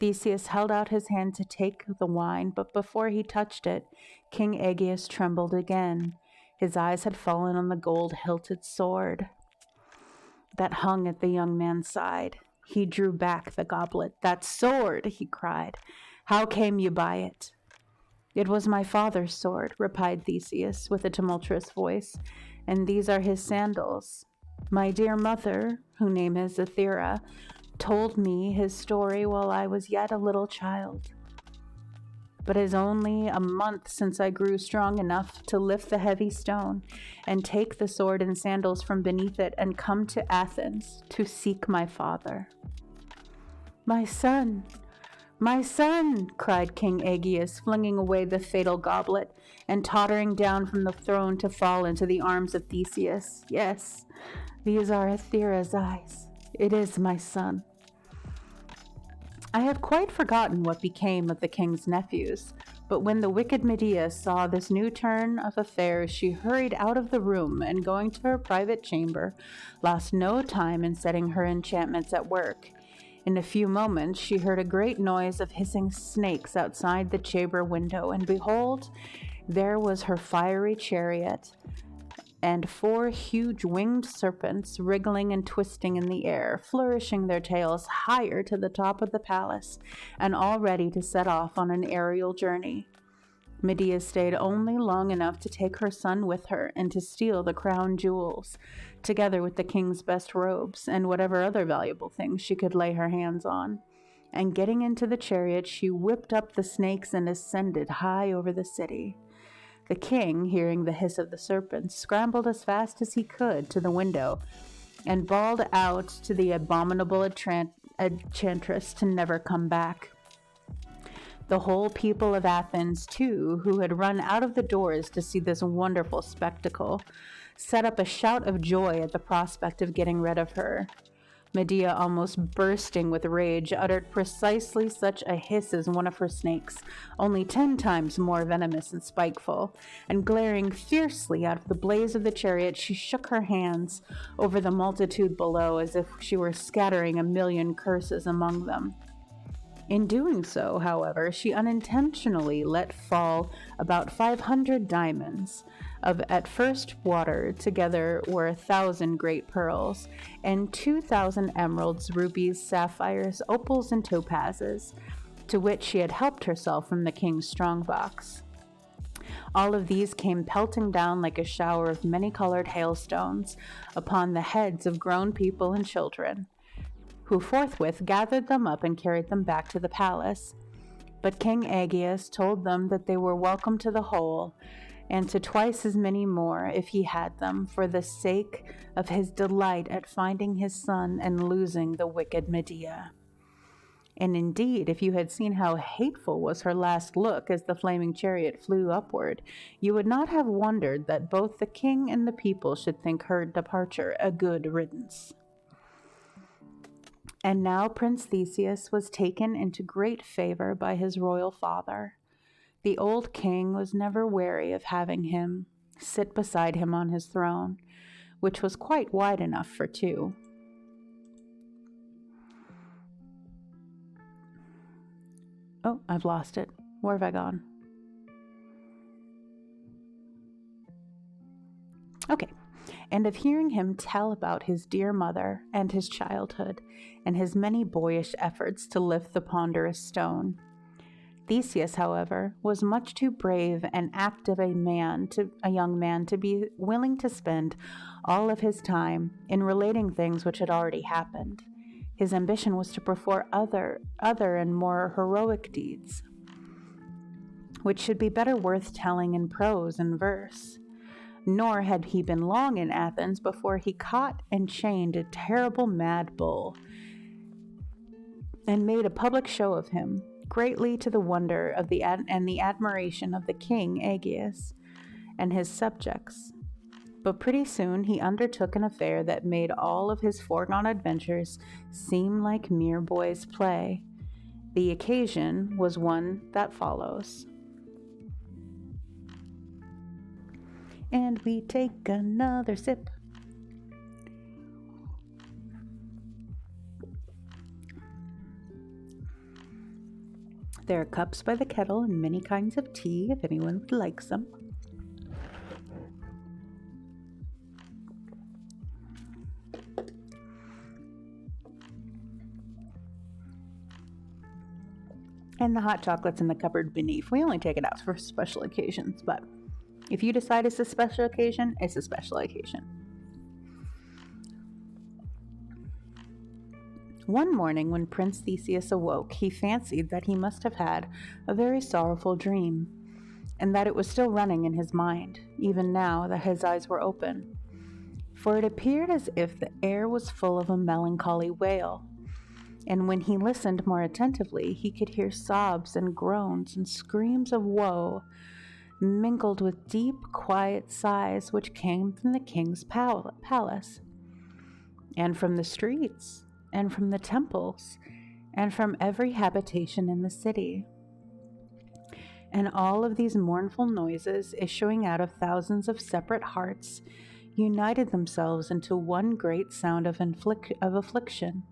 Theseus held out his hand to take the wine, but before he touched it, King Aegeus trembled again. His eyes had fallen on the gold-hilted sword that hung at the young man's side. He drew back the goblet. "That sword!" he cried. "How came you by it?" "It was my father's sword," replied Theseus with a tumultuous voice, "and these are his sandals. My dear mother, whose name is Ethera, told me his story while I was yet a little child. But it is only a month since I grew strong enough to lift the heavy stone and take the sword and sandals from beneath it and come to Athens to seek my father." "My son! My son!" cried King Aegeus, flinging away the fatal goblet and tottering down from the throne to fall into the arms of Theseus. "Yes, these are Ethera's eyes. It is my son." I had quite forgotten what became of the king's nephews, but when the wicked Medea saw this new turn of affairs, she hurried out of the room and, going to her private chamber, lost no time in setting her enchantments at work. In a few moments she heard a great noise of hissing snakes outside the chamber window, and behold, there was her fiery chariot and 4 huge winged serpents wriggling and twisting in the air, flourishing their tails higher to the top of the palace, and all ready to set off on an aerial journey. Medea stayed only long enough to take her son with her and to steal the crown jewels, together with the king's best robes and whatever other valuable things she could lay her hands on. And getting into the chariot, she whipped up the snakes and ascended high over the city. The king, hearing the hiss of the serpents, scrambled as fast as he could to the window and bawled out to the abominable enchantress to never come back. The whole people of Athens, too, who had run out of the doors to see this wonderful spectacle, set up a shout of joy at the prospect of getting rid of her. Medea, almost bursting with rage, uttered precisely such a hiss as one of her snakes, only 10 times more venomous and spiteful, and glaring fiercely out of the blaze of the chariot, she shook her hands over the multitude below as if she were scattering a million curses among them. In doing so, however, she unintentionally let fall about 500 diamonds, of at first water, together were 1,000 great pearls, and 2,000 emeralds, rubies, sapphires, opals, and topazes, to which she had helped herself from the king's strongbox. All of these came pelting down like a shower of many-colored hailstones upon the heads of grown people and children, who forthwith gathered them up and carried them back to the palace. But King Aegeus told them that they were welcome to the whole, and to twice as many more if he had them, for the sake of his delight at finding his son and losing the wicked Medea. And indeed, if you had seen how hateful was her last look as the flaming chariot flew upward, you would not have wondered that both the king and the people should think her departure a good riddance. And now Prince Theseus was taken into great favor by his royal father. The old king was never weary of having him sit beside him on his throne, which was quite wide enough for 2. Oh, I've lost it. Where have I gone? Okay. And of hearing him tell about his dear mother and his childhood and his many boyish efforts to lift the ponderous stone. Theseus, however, was much too brave and active a young man to be willing to spend all of his time in relating things which had already happened. His ambition was to perform other and more heroic deeds, which should be better worth telling in prose and verse. Nor had he been long in Athens before he caught and chained a terrible mad bull and made a public show of him, greatly to the wonder of the admiration of the king Aegeus and his subjects. But pretty soon he undertook an affair that made all of his foregone adventures seem like mere boys' play. The occasion was one that follows. And we take another sip. There are cups by the kettle and many kinds of tea if anyone would like some. And the hot chocolate's in the cupboard beneath. We only take it out for special occasions, but if you decide it's a special occasion, it's a special occasion. One morning when Prince Theseus awoke, he fancied that he must have had a very sorrowful dream, and that it was still running in his mind, even now that his eyes were open. For it appeared as if the air was full of a melancholy wail, and when he listened more attentively, he could hear sobs and groans and screams of woe, mingled with deep, quiet sighs which came from the king's palace, and from the streets, and from the temples, and from every habitation in the city. And all of these mournful noises, issuing out of thousands of separate hearts, united themselves into one great sound of affliction,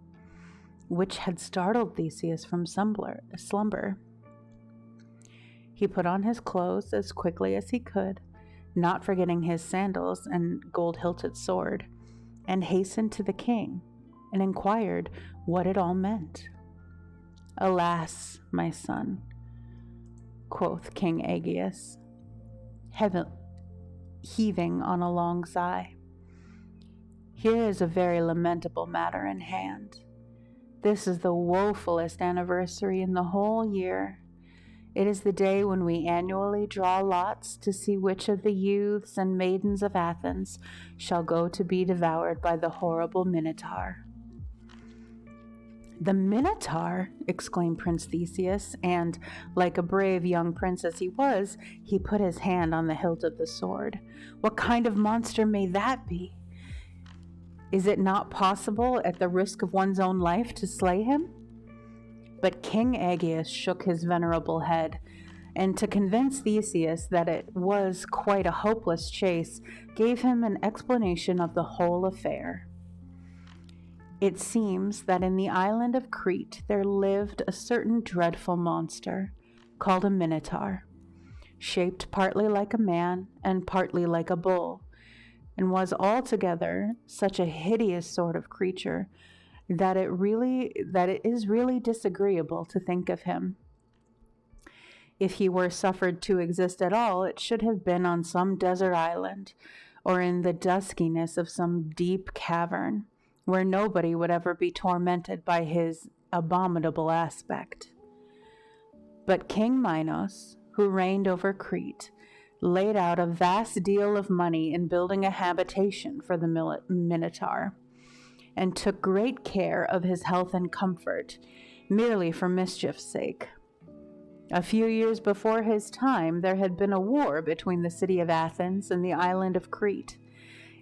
which had startled Theseus from slumber. He put on his clothes as quickly as he could, not forgetting his sandals and gold-hilted sword, and hastened to the king, and inquired what it all meant. "Alas, my son," quoth King Aegeus, heaving on a long sigh, "here is a very lamentable matter in hand. This is the woefulest anniversary in the whole year. It is the day when we annually draw lots to see which of the youths and maidens of Athens shall go to be devoured by the horrible Minotaur." "The Minotaur!" exclaimed Prince Theseus, and, like a brave young prince as he was, he put his hand on the hilt of the sword. "What kind of monster may that be? Is it not possible, at the risk of one's own life, to slay him?" But King Aegeus shook his venerable head, and to convince Theseus that it was quite a hopeless chase, gave him an explanation of the whole affair. It seems that in the island of Crete there lived a certain dreadful monster, called a Minotaur, shaped partly like a man and partly like a bull, and was altogether such a hideous sort of creature that it is really disagreeable to think of him. If he were suffered to exist at all, it should have been on some desert island, or in the duskiness of some deep cavern, where nobody would ever be tormented by his abominable aspect. But King Minos, who reigned over Crete, laid out a vast deal of money in building a habitation for the Minotaur, and took great care of his health and comfort, merely for mischief's sake. A few years before his time, there had been a war between the city of Athens and the island of Crete,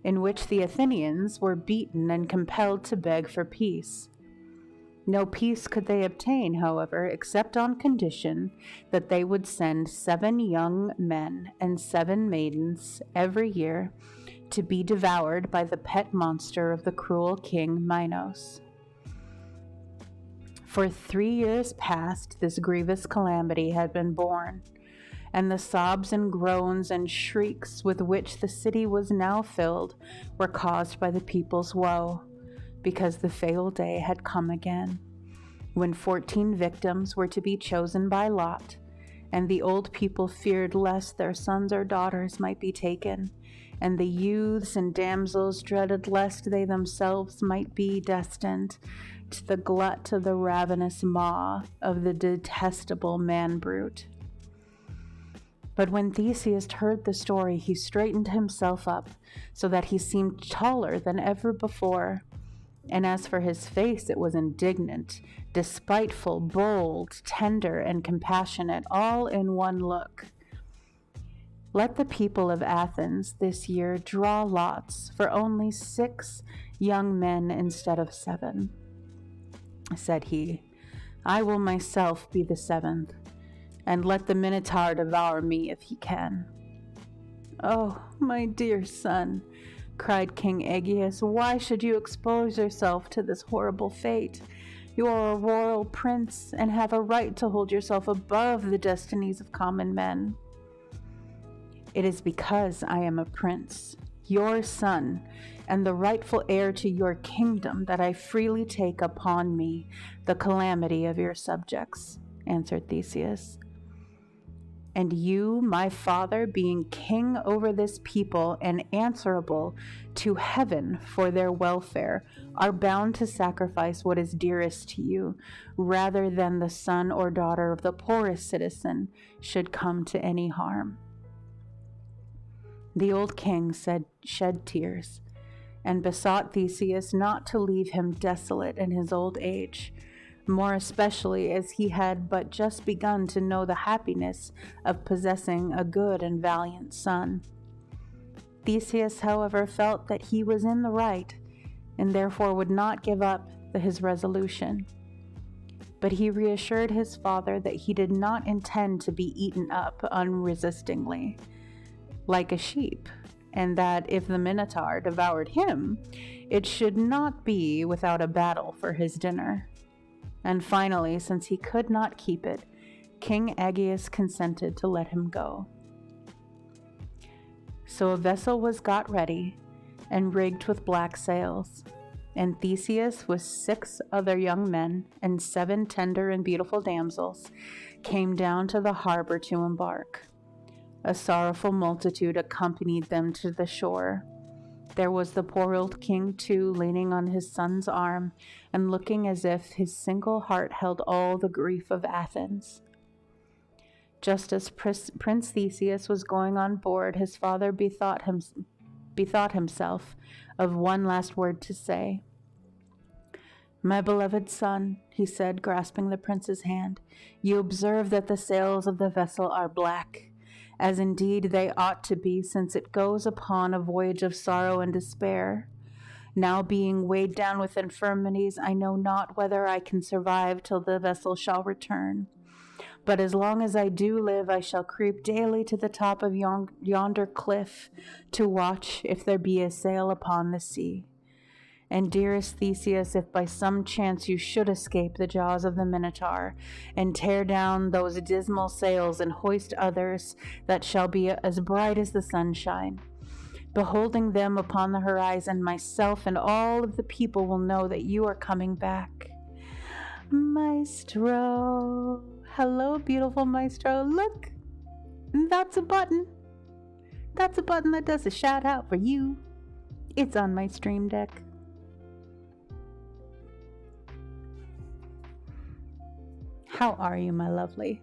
in which the Athenians were beaten and compelled to beg for peace. No peace could they obtain, however, except on condition that they would send 7 young men and 7 maidens every year to be devoured by the pet monster of the cruel king Minos. For 3 years past, this grievous calamity had been borne, and the sobs and groans and shrieks with which the city was now filled were caused by the people's woe, because the fatal day had come again, when 14 victims were to be chosen by lot, and the old people feared lest their sons or daughters might be taken, and the youths and damsels dreaded lest they themselves might be destined to the glut of the ravenous maw of the detestable man-brute. But when Theseus heard the story, he straightened himself up so that he seemed taller than ever before. And as for his face, it was indignant, despiteful, bold, tender, and compassionate, all in one look. Let the people of Athens this year draw lots for only 6 young men instead of 7, said he. I will myself be the 7th, and let the Minotaur devour me if he can. Oh, my dear son, cried King Aegeus, why should you expose yourself to this horrible fate? You are a royal prince and have a right to hold yourself above the destinies of common men. It is because I am a prince, your son, and the rightful heir to your kingdom that I freely take upon me the calamity of your subjects, answered Theseus. And you, my father, being king over this people and answerable to heaven for their welfare, are bound to sacrifice what is dearest to you, rather than the son or daughter of the poorest citizen should come to any harm. The old king shed tears, and besought Theseus not to leave him desolate in his old age, more especially as he had but just begun to know the happiness of possessing a good and valiant son. Theseus, however, felt that he was in the right, and therefore would not give up his resolution. But he reassured his father that he did not intend to be eaten up unresistingly, like a sheep, and that if the Minotaur devoured him, it should not be without a battle for his dinner. And finally, since he could not keep it, King Aegeus consented to let him go. So a vessel was got ready and rigged with black sails, and Theseus with 6 other young men and 7 tender and beautiful damsels came down to the harbor to embark. A sorrowful multitude accompanied them to the shore. There was the poor old king, too, leaning on his son's arm and looking as if his single heart held all the grief of Athens. Just as Prince Theseus was going on board, his father bethought himself of one last word to say. My beloved son, he said, grasping the prince's hand, you observe that the sails of the vessel are black, as indeed they ought to be, since it goes upon a voyage of sorrow and despair. Now being weighed down with infirmities, I know not whether I can survive till the vessel shall return. But as long as I do live, I shall creep daily to the top of yonder cliff to watch if there be a sail upon the sea. And dearest Theseus, if by some chance you should escape the jaws of the Minotaur, and tear down those dismal sails and hoist others that shall be as bright as the sunshine, beholding them upon the horizon, myself and all of the people will know that you are coming back. Maestro, hello, beautiful maestro, look, that's a button. That's a button that does a shout out for you. It's on my stream deck. How are you, my lovely?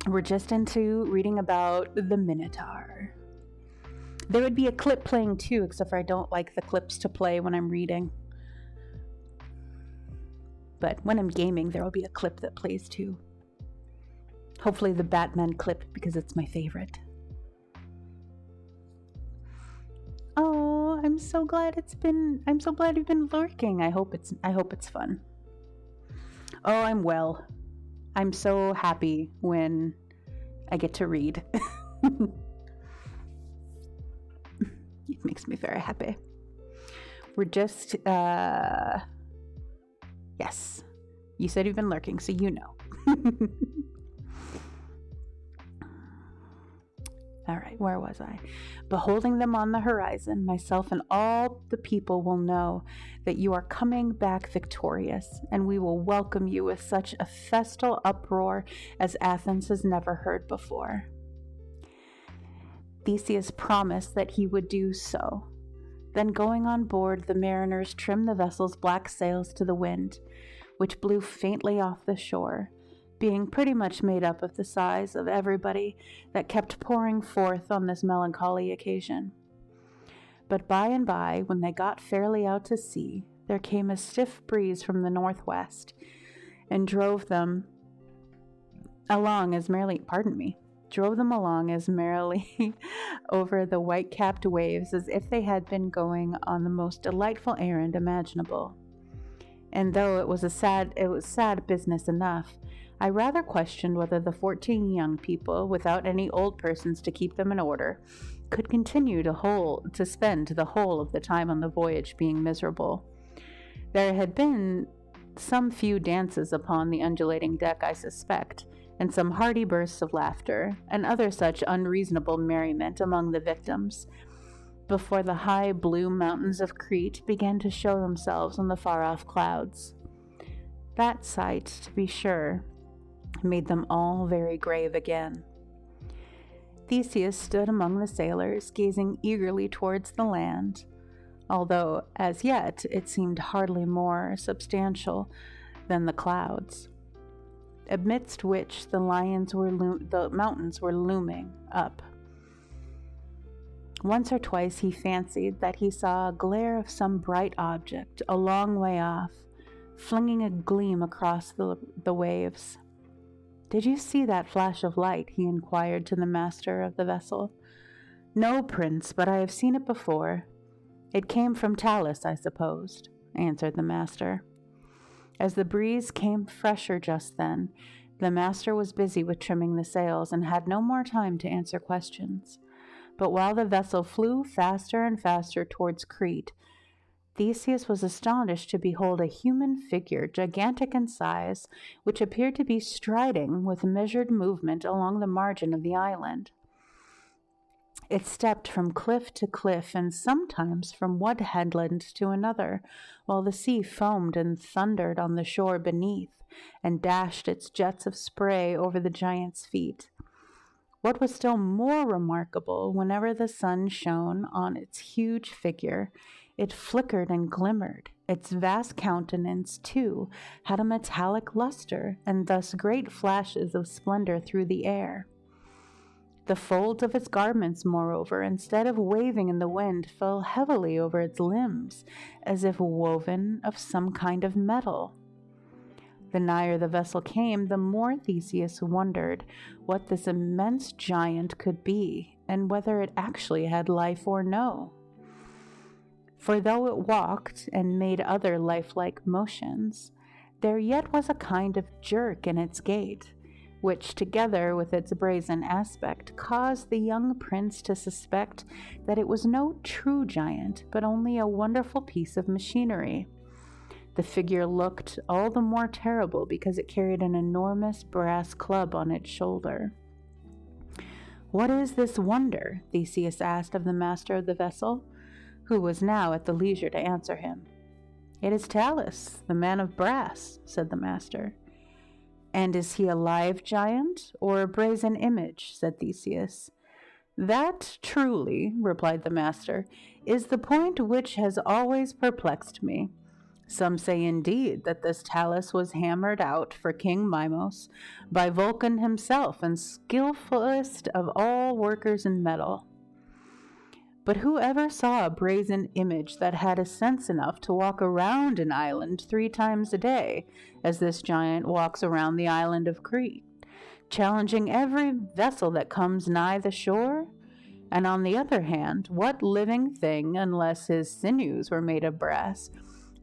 We're just into reading about the Minotaur. There would be a clip playing too, except for I don't like the clips to play when I'm reading. But when I'm gaming, there will be a clip that plays too. Hopefully the Batman clip, because it's my favorite. Oh, I'm so glad you've been lurking. I hope it's fun. Oh, I'm well. I'm so happy when I get to read. It makes me very happy. We're just yes. You said you've been lurking, so you know. All right, where was I? Beholding them on the horizon, myself and all the people will know that you are coming back victorious, and we will welcome you with such a festal uproar as Athens has never heard before. Theseus promised that he would do so. Then going on board, the mariners trimmed the vessel's black sails to the wind, which blew faintly off the shore, being pretty much made up of the sighs of everybody that kept pouring forth on this melancholy occasion. But by and by, when they got fairly out to sea, there came a stiff breeze from the northwest, and drove them along as merrily over the white-capped waves as if they had been going on the most delightful errand imaginable. And though it was sad business enough, I rather questioned whether the 14 young people, without any old persons to keep them in order, could continue to spend the whole of the time on the voyage being miserable. There had been some few dances upon the undulating deck, I suspect, and some hearty bursts of laughter, and other such unreasonable merriment among the victims, before the high blue mountains of Crete began to show themselves on the far-off clouds. That sight, to be sure, made them all very grave again. Theseus stood among the sailors, gazing eagerly towards the land, although as yet it seemed hardly more substantial than the clouds, amidst which the mountains were looming up. Once or twice he fancied that he saw a glare of some bright object a long way off, flinging a gleam across the waves. "Did you see that flash of light?" he inquired to the master of the vessel. "No, Prince, but I have seen it before. It came from Talus, I supposed," answered the master. As the breeze came fresher just then, the master was busy with trimming the sails and had no more time to answer questions. But while the vessel flew faster and faster towards Crete, Theseus was astonished to behold a human figure, gigantic in size, which appeared to be striding with measured movement along the margin of the island. It stepped from cliff to cliff, and sometimes from one headland to another, while the sea foamed and thundered on the shore beneath, and dashed its jets of spray over the giant's feet. What was still more remarkable, whenever the sun shone on its huge figure, it flickered and glimmered. Its vast countenance, too, had a metallic luster, and thus great flashes of splendor through the air. The folds of its garments, moreover, instead of waving in the wind, fell heavily over its limbs, as if woven of some kind of metal. The nigher the vessel came, the more Theseus wondered what this immense giant could be, and whether it actually had life or no. For though it walked and made other lifelike motions, there yet was a kind of jerk in its gait, which, together with its brazen aspect, caused the young prince to suspect that it was no true giant, but only a wonderful piece of machinery. The figure looked all the more terrible because it carried an enormous brass club on its shoulder. "What is this wonder?" Theseus asked of the master of the vessel, who was now at the leisure to answer him. "It is Talus, the man of brass," said the master. "And is he a live giant, or a brazen image?" said Theseus. "That, truly," replied the master, "is the point which has always perplexed me. Some say, indeed, that this Talus was hammered out for King Minos by Vulcan himself, and skillfullest of all workers in metal. But who ever saw a brazen image that had a sense enough to walk around an island 3 times a day, as this giant walks around the island of Crete, challenging every vessel that comes nigh the shore? And on the other hand, what living thing, unless his sinews were made of brass,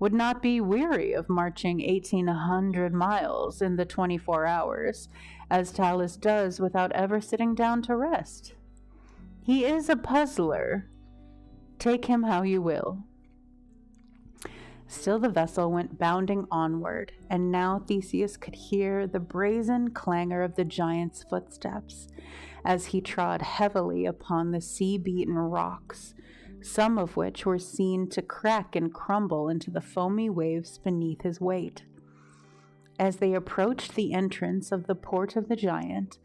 would not be weary of marching 1,800 miles in the 24 hours, as Talus does without ever sitting down to rest? He is a puzzler. Take him how you will." Still the vessel went bounding onward, and now Theseus could hear the brazen clangor of the giant's footsteps as he trod heavily upon the sea-beaten rocks, some of which were seen to crack and crumble into the foamy waves beneath his weight. As they approached the entrance of the port of the giant,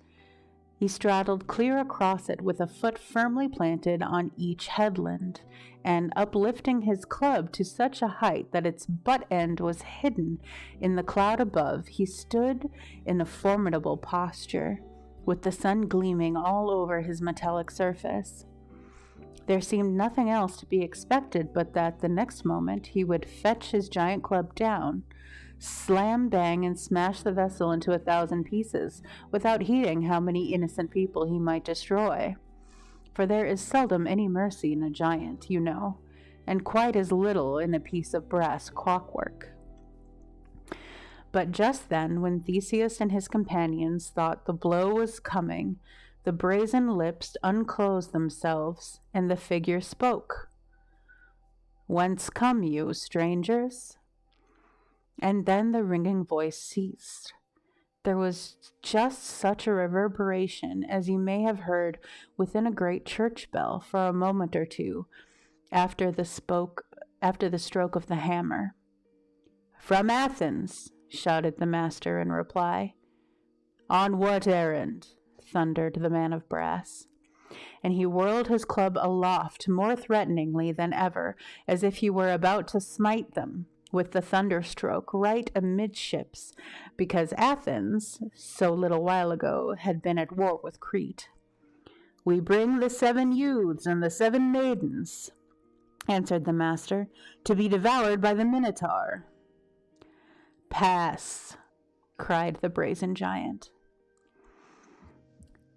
He straddled clear across it with a foot firmly planted on each headland, and uplifting his club to such a height that its butt end was hidden in the cloud above, he stood in a formidable posture, with the sun gleaming all over his metallic surface. There seemed nothing else to be expected but that the next moment he would fetch his giant club down, slam bang and smash the vessel into 1,000 pieces, without heeding how many innocent people he might destroy. For there is seldom any mercy in a giant, you know, and quite as little in a piece of brass clockwork. But just then, when Theseus and his companions thought the blow was coming, the brazen lips unclosed themselves, and the figure spoke. "Whence come you, strangers?" And then the ringing voice ceased. There was just such a reverberation as you may have heard within a great church bell for a moment or two after the stroke of the hammer. "From Athens," shouted the master in reply. "On what errand?" thundered the man of brass. And he whirled his club aloft more threateningly than ever, as if he were about to smite them with the thunderstroke right amidships, because Athens, so little while ago, had been at war with Crete. "We bring the 7 youths and the 7 maidens," answered the master, "to be devoured by the Minotaur." "Pass," cried the brazen giant.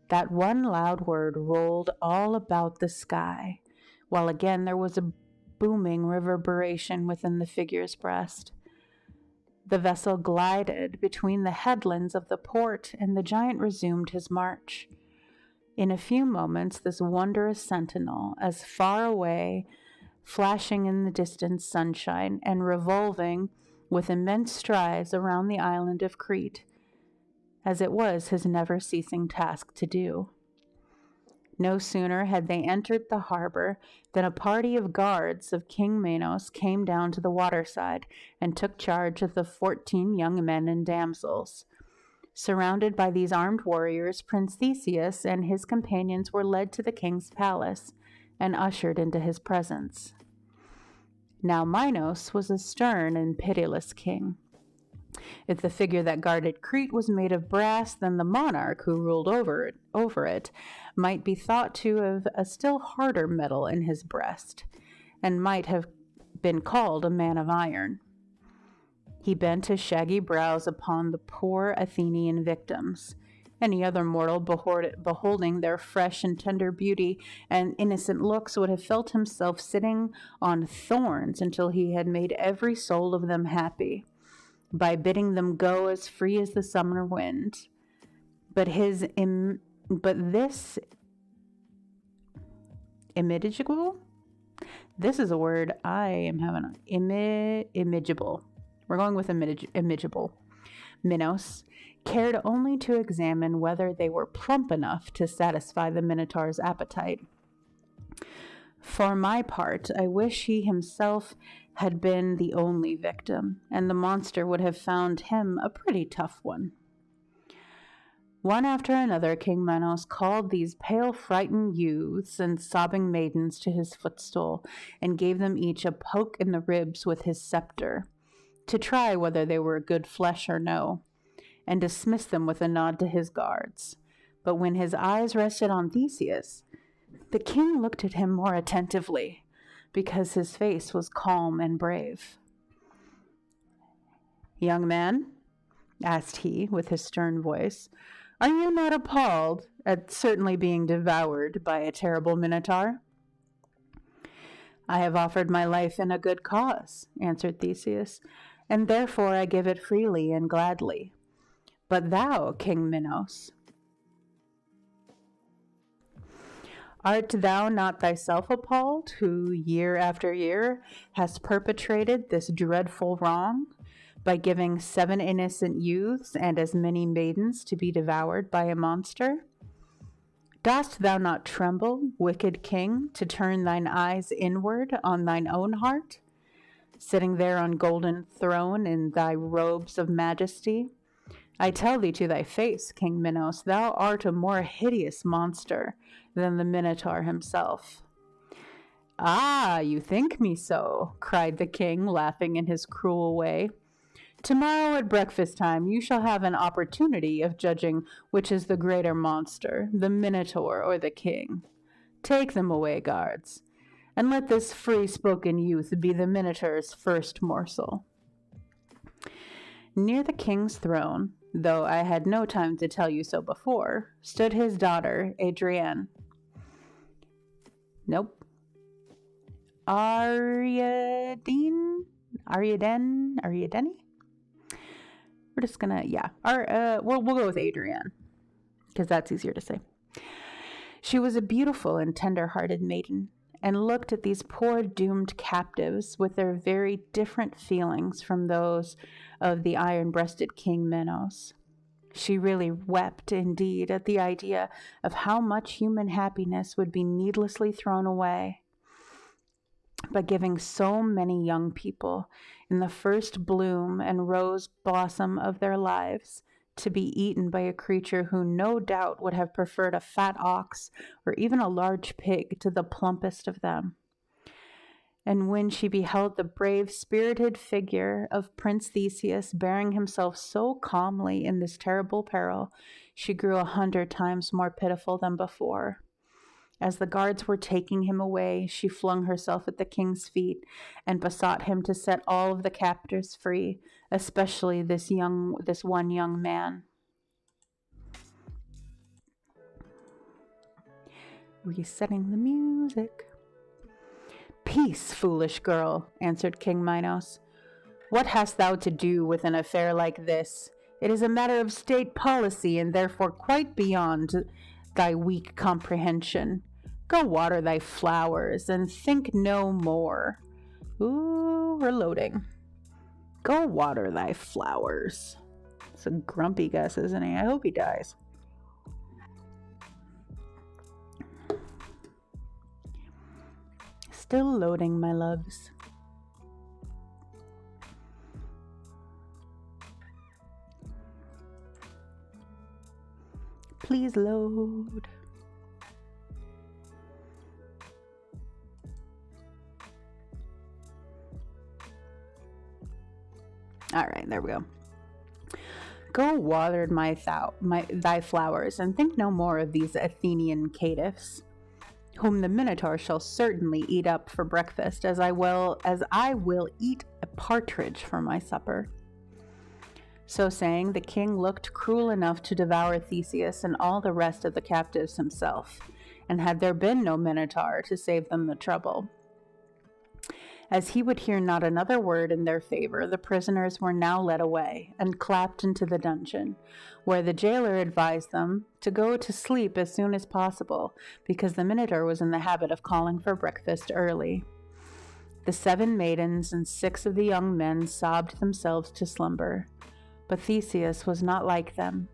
That one loud word rolled all about the sky, while again there was a booming reverberation within the figure's breast. The vessel glided between the headlands of the port, and the giant resumed his march. In a few moments this wondrous sentinel, as far away, flashing in the distant sunshine, and revolving with immense strides around the island of Crete, as it was his never-ceasing task to do. No sooner had they entered the harbor than a party of guards of King Minos came down to the waterside and took charge of the 14 young men and damsels. Surrounded by these armed warriors, Prince Theseus and his companions were led to the king's palace and ushered into his presence. Now Minos was a stern and pitiless king. If the figure that guarded Crete was made of brass, then the monarch who ruled over it might be thought to have a still harder metal in his breast, and might have been called a man of iron. He bent his shaggy brows upon the poor Athenian victims. Any other mortal beholding their fresh and tender beauty and innocent looks would have felt himself sitting on thorns until he had made every soul of them happy, by bidding them go as free as the summer wind. But this imageable? This is a word I am having. Imageable. We're going with imageable. Minos cared only to examine whether they were plump enough to satisfy the Minotaur's appetite. For my part, I wish he himself had been the only victim, and the monster would have found him a pretty tough one. One after another, King Minos called these pale, frightened youths and sobbing maidens to his footstool, and gave them each a poke in the ribs with his scepter, to try whether they were good flesh or no, and dismissed them with a nod to his guards. But when his eyes rested on Theseus, the king looked at him more attentively, because his face was calm and brave. "Young man," asked he with his stern voice, "are you not appalled at certainly being devoured by a terrible Minotaur?" "I have offered my life in a good cause," answered Theseus, "and therefore I give it freely and gladly. But thou, King Minos, art thou not thyself appalled, who year after year hast perpetrated this dreadful wrong, by giving 7 innocent youths and as many maidens to be devoured by a monster? Dost thou not tremble, wicked king, to turn thine eyes inward on thine own heart, sitting there on golden throne in thy robes of majesty, I tell thee to thy face, King Minos, thou art a more hideous monster than the Minotaur himself. Ah, you think me so, cried the king, laughing in his cruel way. Tomorrow at breakfast time you shall have an opportunity of judging which is the greater monster, the Minotaur or the king. Take them away, guards, and let this free-spoken youth be the Minotaur's first morsel. Near the king's throne, though I had no time to tell you so before, stood his daughter, Adrienne. Nope. Ariadne? We're just gonna, we'll go with Adrienne, because that's easier to say. She was a beautiful and tender-hearted maiden, and looked at these poor doomed captives with their very different feelings from those of the iron-breasted King Minos. She really wept, indeed, at the idea of how much human happiness would be needlessly thrown away by giving so many young people, in the first bloom and rose blossom of their lives, to be eaten by a creature who no doubt would have preferred a fat ox or even a large pig to the plumpest of them. And when she beheld the brave, spirited figure of Prince Theseus bearing himself so calmly in this terrible peril, she grew 100 times more pitiful than before. As the guards were taking him away, she flung herself at the king's feet and besought him to set all of the captors free, especially this one young man. Resetting the music. Peace, foolish girl, answered King Minos. What hast thou to do with an affair like this? It is a matter of state policy, and therefore quite beyond thy weak comprehension. Go water thy flowers, and think no more. Ooh, we're loading. Go water thy flowers. It's a grumpy guess, isn't he? I hope he dies. Still loading, my loves. Please load. All right, there we go. Go water thy flowers, and think no more of these Athenian caitiffs, whom the Minotaur shall certainly eat up for breakfast, as I will eat a partridge for my supper. So saying, the king looked cruel enough to devour Theseus and all the rest of the captives himself, and had there been no Minotaur to save them the trouble. As he would hear not another word in their favor, the prisoners were now led away and clapped into the dungeon, where the jailer advised them to go to sleep as soon as possible, because the Minotaur was in the habit of calling for breakfast early. The 7 maidens and 6 of the young men sobbed themselves to slumber, but Theseus was not like them.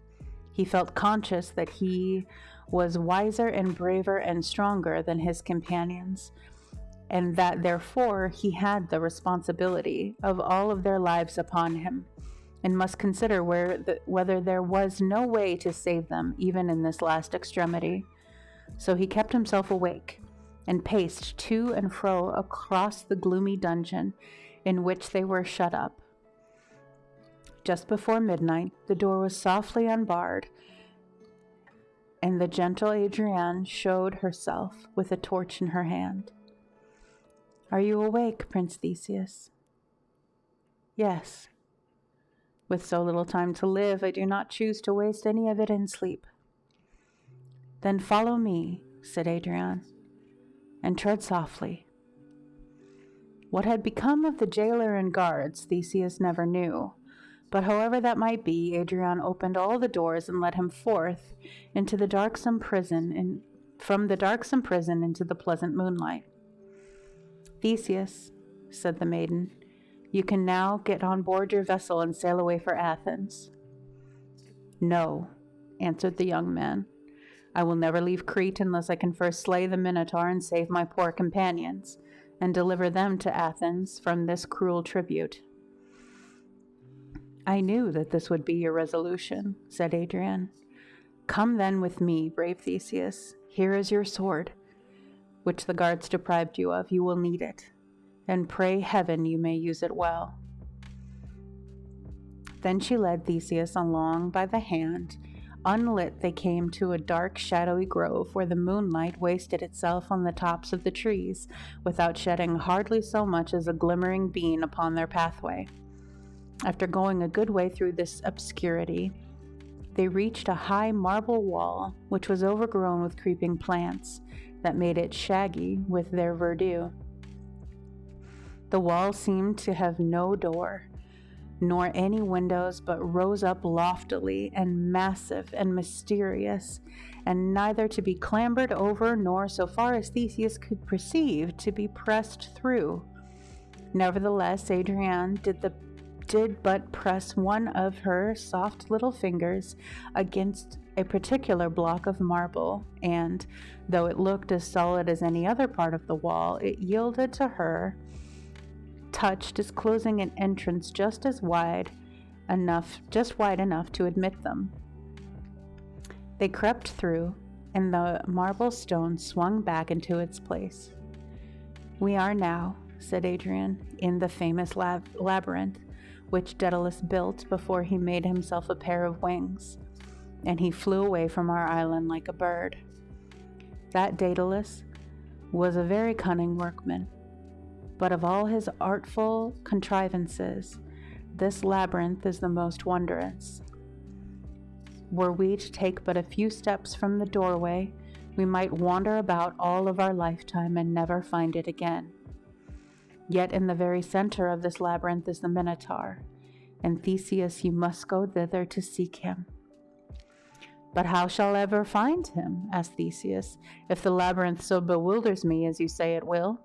He felt conscious that he was wiser and braver and stronger than his companions, and that therefore he had the responsibility of all of their lives upon him, and must consider whether there was no way to save them even in this last extremity. So he kept himself awake, and paced to and fro across the gloomy dungeon in which they were shut up. Just before midnight, the door was softly unbarred, and the gentle Adrienne showed herself with a torch in her hand. Are you awake, Prince Theseus? Yes. With so little time to live, I do not choose to waste any of it in sleep. Then follow me, said Adrienne, and tread softly. What had become of the jailer and guards, Theseus never knew, but however that might be, Adrienne opened all the doors and led him forth into the darksome prison, from the darksome prison into the pleasant moonlight. Theseus, said the maiden, you can now get on board your vessel and sail away for Athens. No, answered the young man. I will never leave Crete unless I can first slay the Minotaur and save my poor companions, and deliver them to Athens from this cruel tribute. I knew that this would be your resolution, said Adrian. Come then with me, brave Theseus. Here is your sword, which the guards deprived you of. You will need it, and pray heaven you may use it well. Then she led Theseus along by the hand. Unlit, they came to a dark, shadowy grove where the moonlight wasted itself on the tops of the trees, without shedding hardly so much as a glimmering beam upon their pathway. After going a good way through this obscurity, they reached a high marble wall, which was overgrown with creeping plants that made it shaggy with their verdure. The wall seemed to have no door, nor any windows, but rose up loftily and massive and mysterious, and neither to be clambered over, nor, so far as Theseus could perceive, to be pressed through. Nevertheless, Adrian did but press one of her soft little fingers against a particular block of marble, and, though it looked as solid as any other part of the wall, it yielded to her touch, disclosing an entrance just wide enough to admit them. They crept through, and the marble stone swung back into its place. We are now, said Adrian, in the famous labyrinth, which Daedalus built before he made himself a pair of wings, and he flew away from our island like a bird. That Daedalus was a very cunning workman, but of all his artful contrivances, this labyrinth is the most wondrous. Were we to take but a few steps from the doorway, we might wander about all of our lifetime and never find it again. Yet in the very center of this labyrinth is the Minotaur, and Theseus, you must go thither to seek him. But how shall I ever find him, asked Theseus, if the labyrinth so bewilders me as you say it will?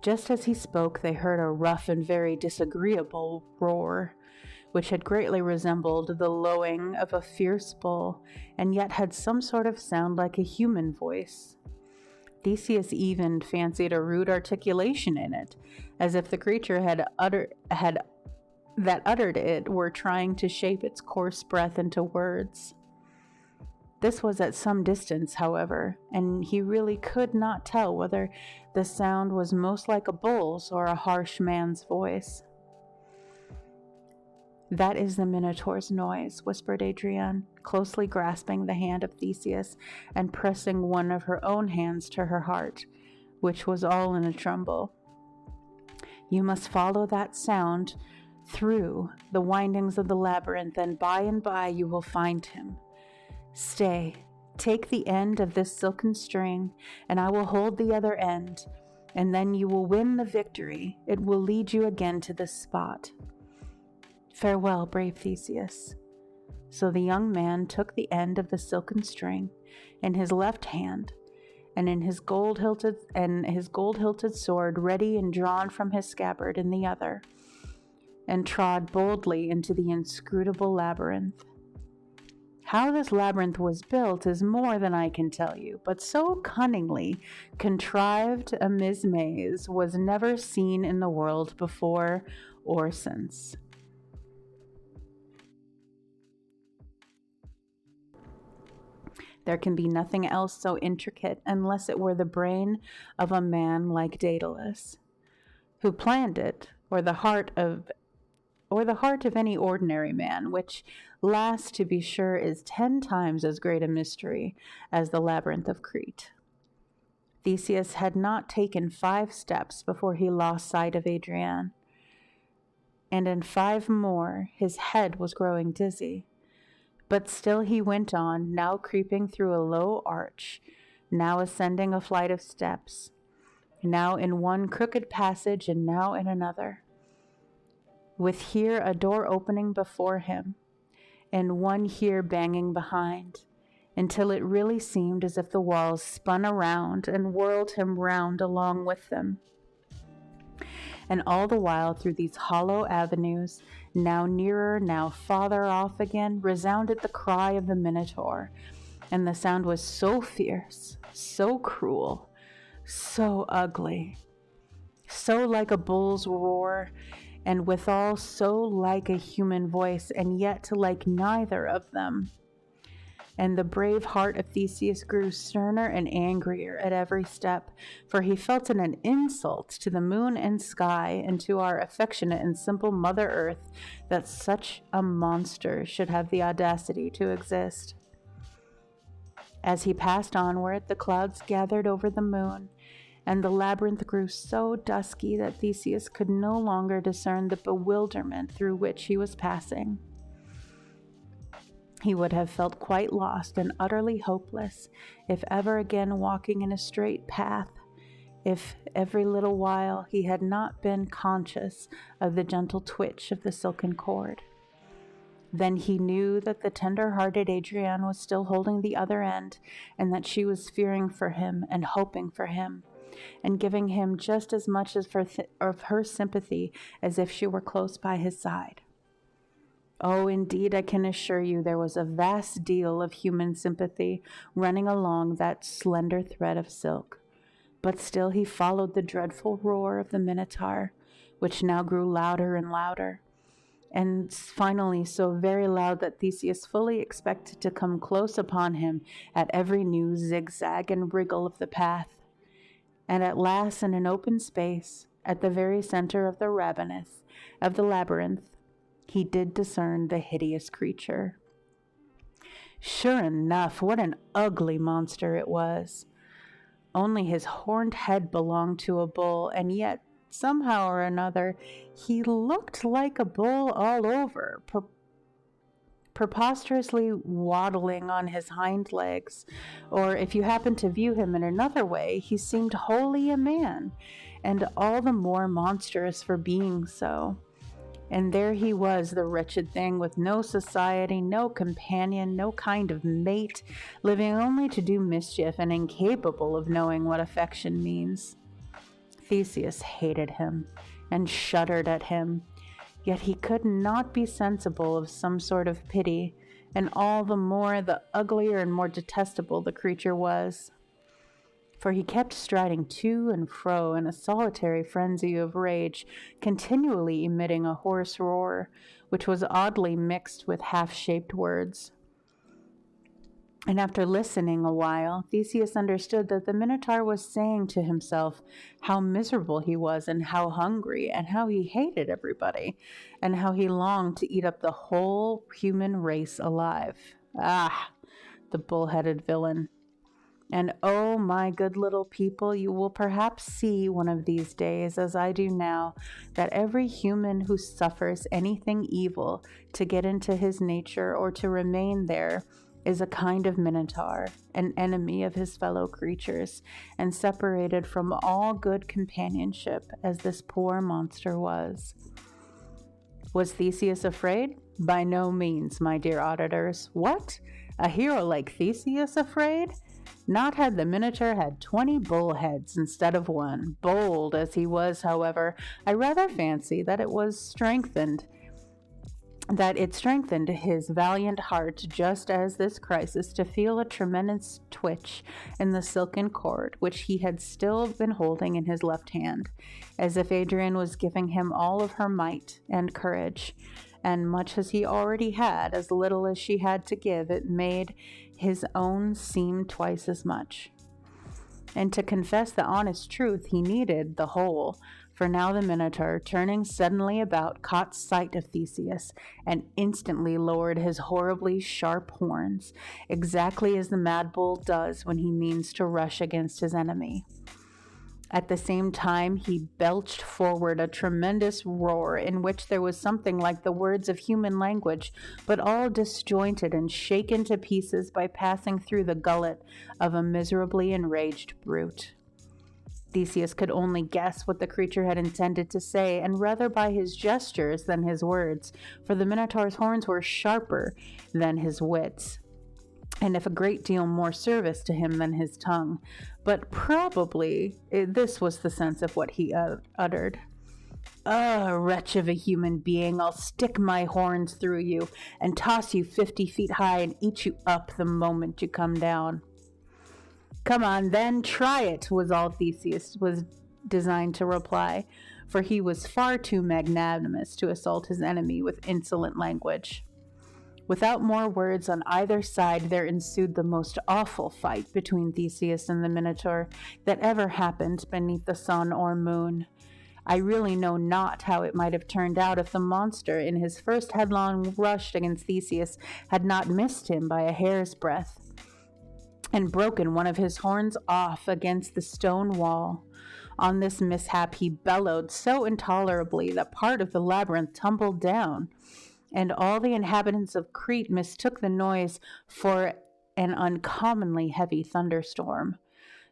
Just as he spoke, they heard a rough and very disagreeable roar, which had greatly resembled the lowing of a fierce bull, and yet had some sort of sound like a human voice. Theseus even fancied a rude articulation in it, as if the creature that uttered it were trying to shape its coarse breath into words. This was at some distance, however, and he really could not tell whether the sound was most like a bull's or a harsh man's voice. That is the Minotaur's noise, whispered Adrian, closely grasping the hand of Theseus and pressing one of her own hands to her heart, which was all in a tremble. You must follow that sound through the windings of the labyrinth, and by you will find him. Stay, take the end of this silken string, and I will hold the other end, and then you will win the victory. It will lead you again to this spot. Farewell, brave Theseus. So the young man took the end of the silken string in his left hand, and his gold-hilted sword ready and drawn from his scabbard in the other, and trod boldly into the inscrutable labyrinth. How this labyrinth was built is more than I can tell you, but so cunningly contrived a maze was never seen in the world before or since. There can be nothing else so intricate unless it were the brain of a man like Daedalus, who planned it, or the heart of any ordinary man, which last, to be sure, is 10 times as great a mystery as the labyrinth of Crete. Theseus had not taken 5 steps before he lost sight of Adrian, and in 5 more his head was growing dizzy. But still he went on, now creeping through a low arch, now ascending a flight of steps, now in one crooked passage and now in another, with here a door opening before him, and one here banging behind, until it really seemed as if the walls spun around and whirled him round along with them. And all the while through these hollow avenues, now nearer, now farther off again, resounded the cry of the Minotaur, and the sound was so fierce, so cruel, so ugly, so like a bull's roar, and withal so like a human voice, and yet like neither of them. And the brave heart of Theseus grew sterner and angrier at every step, for he felt it an insult to the moon and sky and to our affectionate and simple Mother Earth that such a monster should have the audacity to exist. As he passed onward, the clouds gathered over the moon, and the labyrinth grew so dusky that Theseus could no longer discern the bewilderment through which he was passing. He would have felt quite lost and utterly hopeless if ever again walking in a straight path, if every little while he had not been conscious of the gentle twitch of the silken cord. Then he knew that the tender-hearted Adrienne was still holding the other end, and that she was fearing for him and hoping for him, and giving him just as much of her sympathy as if she were close by his side. Oh, indeed, I can assure you there was a vast deal of human sympathy running along that slender thread of silk. But still he followed the dreadful roar of the Minotaur, which now grew louder and louder, and finally so very loud that Theseus fully expected to come close upon him at every new zigzag and wriggle of the path. And at last, in an open space, at the very center of the labyrinth, he did discern the hideous creature. Sure enough, what an ugly monster it was. Only his horned head belonged to a bull, and yet, somehow or another, he looked like a bull all over, preposterously waddling on his hind legs, or if you happen to view him in another way, he seemed wholly a man, and all the more monstrous for being so. And there he was, the wretched thing, with no society, no companion, no kind of mate, living only to do mischief and incapable of knowing what affection means. Theseus hated him and shuddered at him, yet he could not be sensible of some sort of pity, and all the more the uglier and more detestable the creature was. For he kept striding to and fro in a solitary frenzy of rage, continually emitting a hoarse roar, which was oddly mixed with half-shaped words. And after listening a while, Theseus understood that the Minotaur was saying to himself how miserable he was, and how hungry, and how he hated everybody, and how he longed to eat up the whole human race alive. Ah, the bull-headed villain. And oh, my good little people, you will perhaps see one of these days, as I do now, that every human who suffers anything evil to get into his nature or to remain there is a kind of Minotaur, an enemy of his fellow creatures, and separated from all good companionship, as this poor monster was. Was Theseus afraid? By no means, my dear auditors. What? A hero like Theseus afraid? Not had the Minotaur had 20 bullheads instead of one. Bold as he was, however, I rather fancy that it strengthened his valiant heart just as this crisis to feel a tremendous twitch in the silken cord which he had still been holding in his left hand, as if Adrienne was giving him all of her might and courage. And much as he already had, as little as she had to give, it made his own seem twice as much. And to confess the honest truth, he needed the whole, for now the Minotaur, turning suddenly about, caught sight of Theseus, and instantly lowered his horribly sharp horns, exactly as the mad bull does when he means to rush against his enemy. At the same time, he belched forward a tremendous roar in which there was something like the words of human language, but all disjointed and shaken to pieces by passing through the gullet of a miserably enraged brute. Theseus could only guess what the creature had intended to say, and rather by his gestures than his words, for the Minotaur's horns were sharper than his wits, and of a great deal more service to him than his tongue. But probably this was the sense of what he uttered. Wretch of a human being, I'll stick my horns through you and toss you 50 feet high and eat you up the moment you come down. Come on, then, try it, was all Theseus was designed to reply, for he was far too magnanimous to assault his enemy with insolent language. Without more words on either side, there ensued the most awful fight between Theseus and the Minotaur that ever happened beneath the sun or moon. I really know not how it might have turned out if the monster, in his first headlong rush against Theseus, had not missed him by a hair's breadth and broken one of his horns off against the stone wall. On this mishap he bellowed so intolerably that part of the labyrinth tumbled down, and all the inhabitants of Crete mistook the noise for an uncommonly heavy thunderstorm.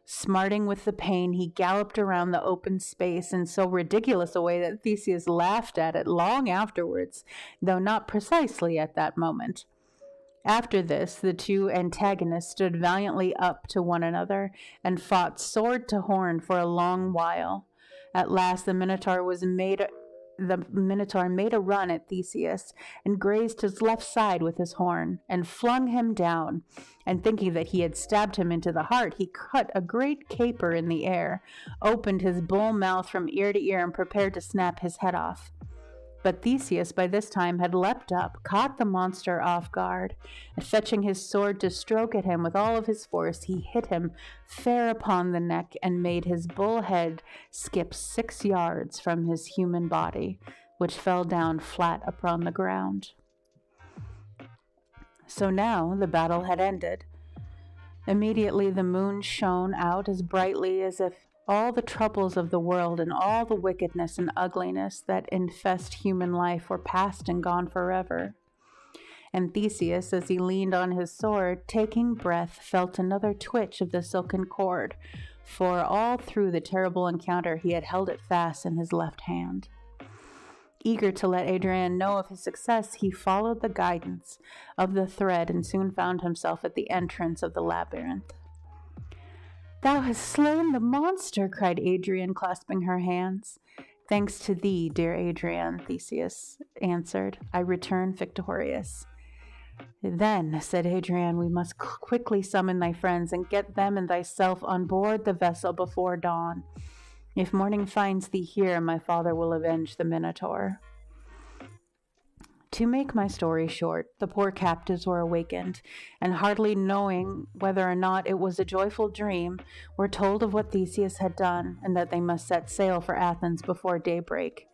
Smarting with the pain, he galloped around the open space in so ridiculous a way that Theseus laughed at it long afterwards, though not precisely at that moment. After this, the two antagonists stood valiantly up to one another and fought sword to horn for a long while. At last the Minotaur made a run at Theseus and grazed his left side with his horn and flung him down, and thinking that he had stabbed him into the heart, he cut a great caper in the air, opened his bull mouth from ear to ear, and prepared to snap his head off. But Theseus by this time had leapt up, caught the monster off guard, and fetching his sword to stroke at him with all of his force, he hit him fair upon the neck and made his bull head skip 6 yards from his human body, which fell down flat upon the ground. So now the battle had ended. Immediately the moon shone out as brightly as if all the troubles of the world and all the wickedness and ugliness that infest human life were past and gone forever. And Theseus, as he leaned on his sword, taking breath, felt another twitch of the silken cord, for all through the terrible encounter he had held it fast in his left hand. Eager to let Adrian know of his success, he followed the guidance of the thread and soon found himself at the entrance of the labyrinth. "Thou hast slain the monster," cried Adrian, clasping her hands. "Thanks to thee, dear Adrian," Theseus answered, "I return victorious." "Then," said Adrian, "we must quickly summon thy friends and get them and thyself on board the vessel before dawn. If morning finds thee here, my father will avenge the Minotaur." To make my story short, the poor captives were awakened, and hardly knowing whether or not it was a joyful dream, were told of what Theseus had done, and that they must set sail for Athens before daybreak.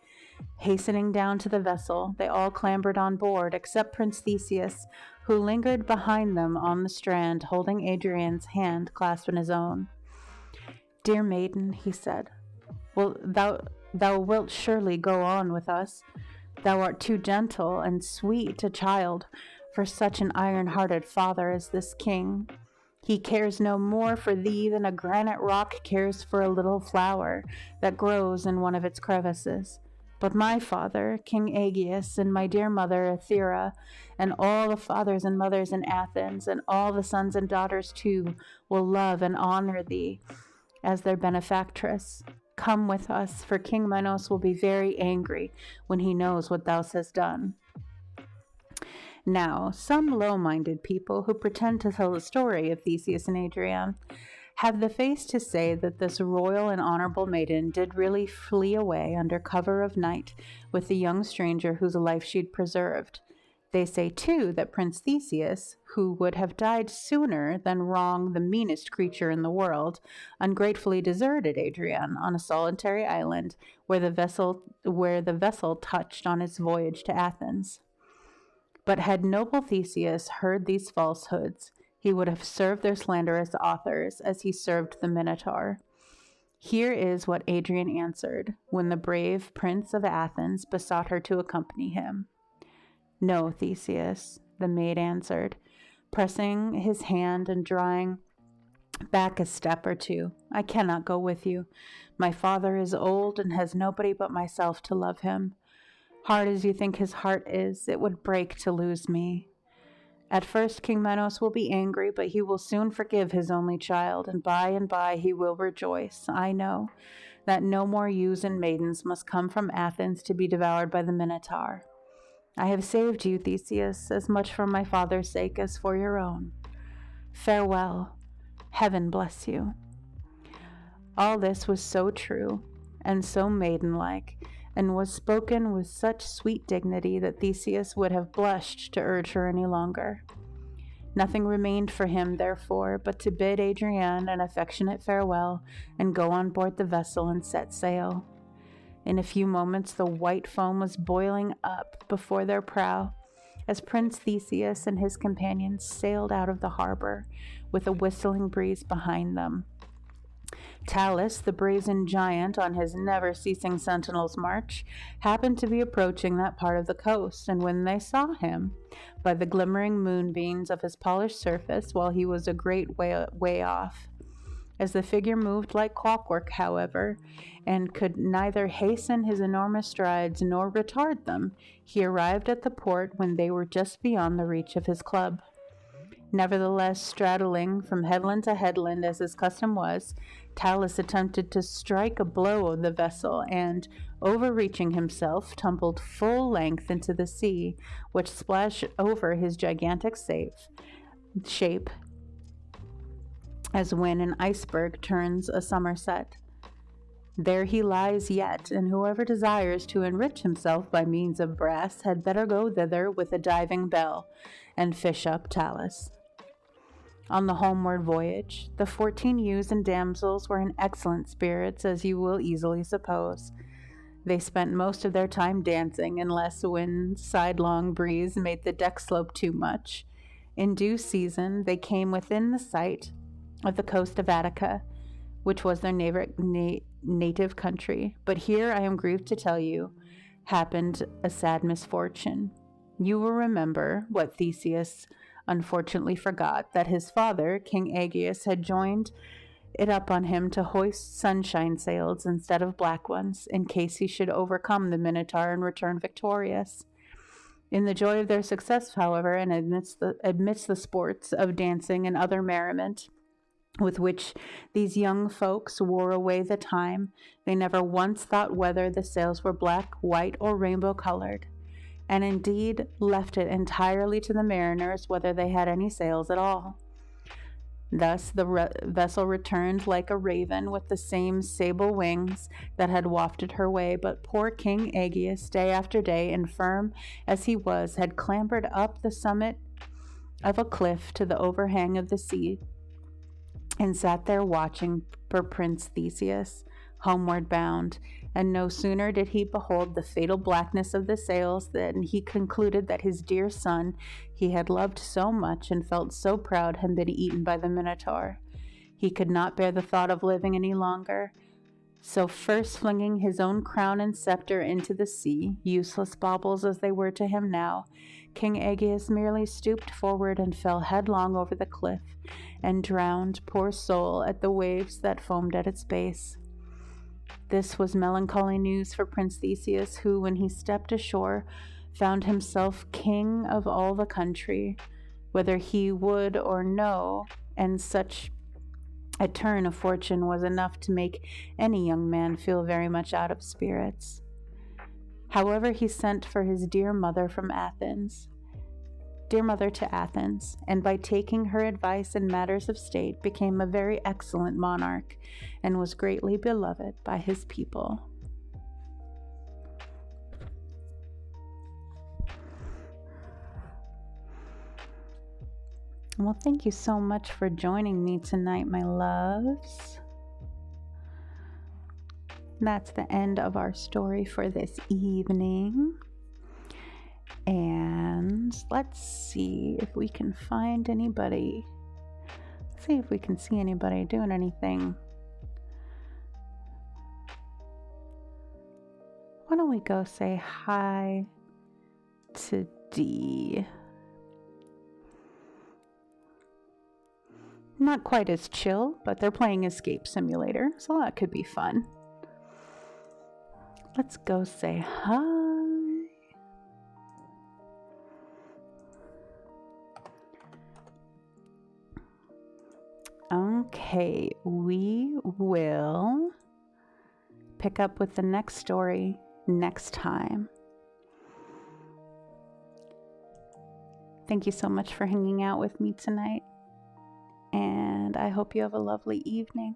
Hastening down to the vessel, they all clambered on board, except Prince Theseus, who lingered behind them on the strand, holding Adrian's hand clasped in his own. "Dear maiden," he said, thou wilt surely go on with us. Thou art too gentle and sweet a child for such an iron-hearted father as this king. He cares no more for thee than a granite rock cares for a little flower that grows in one of its crevices. But my father, King Aegeus, and my dear mother, Ethera, and all the fathers and mothers in Athens, and all the sons and daughters too, will love and honor thee as their benefactress. Come with us, for King Minos will be very angry when he knows what thou hast done." Now, some low-minded people who pretend to tell the story of Theseus and Adrian have the face to say that this royal and honorable maiden did really flee away under cover of night with the young stranger whose life she'd preserved. They say, too, that Prince Theseus, who would have died sooner than wrong the meanest creature in the world, ungratefully deserted Adrian on a solitary island where the vessel touched on its voyage to Athens. But had noble Theseus heard these falsehoods, he would have served their slanderous authors as he served the Minotaur. Here is what Adrian answered when the brave Prince of Athens besought her to accompany him. "No, Theseus," the maid answered, pressing his hand and drawing back a step or two. "I cannot go with you. My father is old and has nobody but myself to love him. Hard as you think his heart is, it would break to lose me. At first King Minos will be angry, but he will soon forgive his only child, and by he will rejoice. I know that no more youths and maidens must come from Athens to be devoured by the Minotaur. I have saved you, Theseus, as much for my father's sake as for your own. Farewell. Heaven bless you." All this was so true and so maidenlike, and was spoken with such sweet dignity that Theseus would have blushed to urge her any longer. Nothing remained for him, therefore, but to bid Adrienne an affectionate farewell and go on board the vessel and set sail. In a few moments the white foam was boiling up before their prow, as Prince Theseus and his companions sailed out of the harbor, with a whistling breeze behind them. Talus, the brazen giant on his never-ceasing sentinel's march, happened to be approaching that part of the coast, and when they saw him, by the glimmering moonbeams of his polished surface, while he was a great way off, as the figure moved like clockwork, however, and could neither hasten his enormous strides nor retard them, he arrived at the port when they were just beyond the reach of his club. Nevertheless, straddling from headland to headland as his custom was, Talus attempted to strike a blow of the vessel, and, overreaching himself, tumbled full length into the sea, which splashed over his gigantic shape, as when an iceberg turns a somerset. There he lies yet, and whoever desires to enrich himself by means of brass had better go thither with a diving bell, and fish up Talus. On the homeward voyage, the 14 youths and damsels were in excellent spirits, as you will easily suppose. They spent most of their time dancing, unless when sidelong breeze made the deck slope too much. In due season, they came within the sight of the coast of Attica, which was their native country. But here, I am grieved to tell you, happened a sad misfortune. You will remember what Theseus unfortunately forgot, that his father, King Aegeus, had joined it up on him to hoist sunshine sails instead of black ones, in case he should overcome the Minotaur and return victorious. In the joy of their success, however, and amidst the sports of dancing and other merriment with which these young folks wore away the time, they never once thought whether the sails were black, white, or rainbow-colored, and indeed left it entirely to the mariners whether they had any sails at all. Thus the vessel returned like a raven with the same sable wings that had wafted her way, but poor King Aegeus, day after day, infirm as he was, had clambered up the summit of a cliff to the overhang of the sea, and sat there watching for Prince Theseus, homeward bound, and no sooner did he behold the fatal blackness of the sails than he concluded that his dear son he had loved so much and felt so proud had been eaten by the Minotaur. He could not bear the thought of living any longer, so first flinging his own crown and scepter into the sea, useless baubles as they were to him now, King Aegeus merely stooped forward and fell headlong over the cliff, and drowned, poor soul, at the waves that foamed at its base. This was melancholy news for Prince Theseus, who, when he stepped ashore, found himself king of all the country, whether he would or no, and such a turn of fortune was enough to make any young man feel very much out of spirits. However, he sent for his dear mother to Athens, and by taking her advice in matters of state, became a very excellent monarch, and was greatly beloved by his people. Well, thank you so much for joining me tonight, my loves. That's the end of our story for this evening. And let's see if we can find anybody. See if we can see anybody doing anything. Why don't we go say hi to Dee? Not quite as chill, but they're playing Escape Simulator, so that could be fun. Let's go say hi. Okay, we will pick up with the next story next time. Thank you so much for hanging out with me tonight, and I hope you have a lovely evening.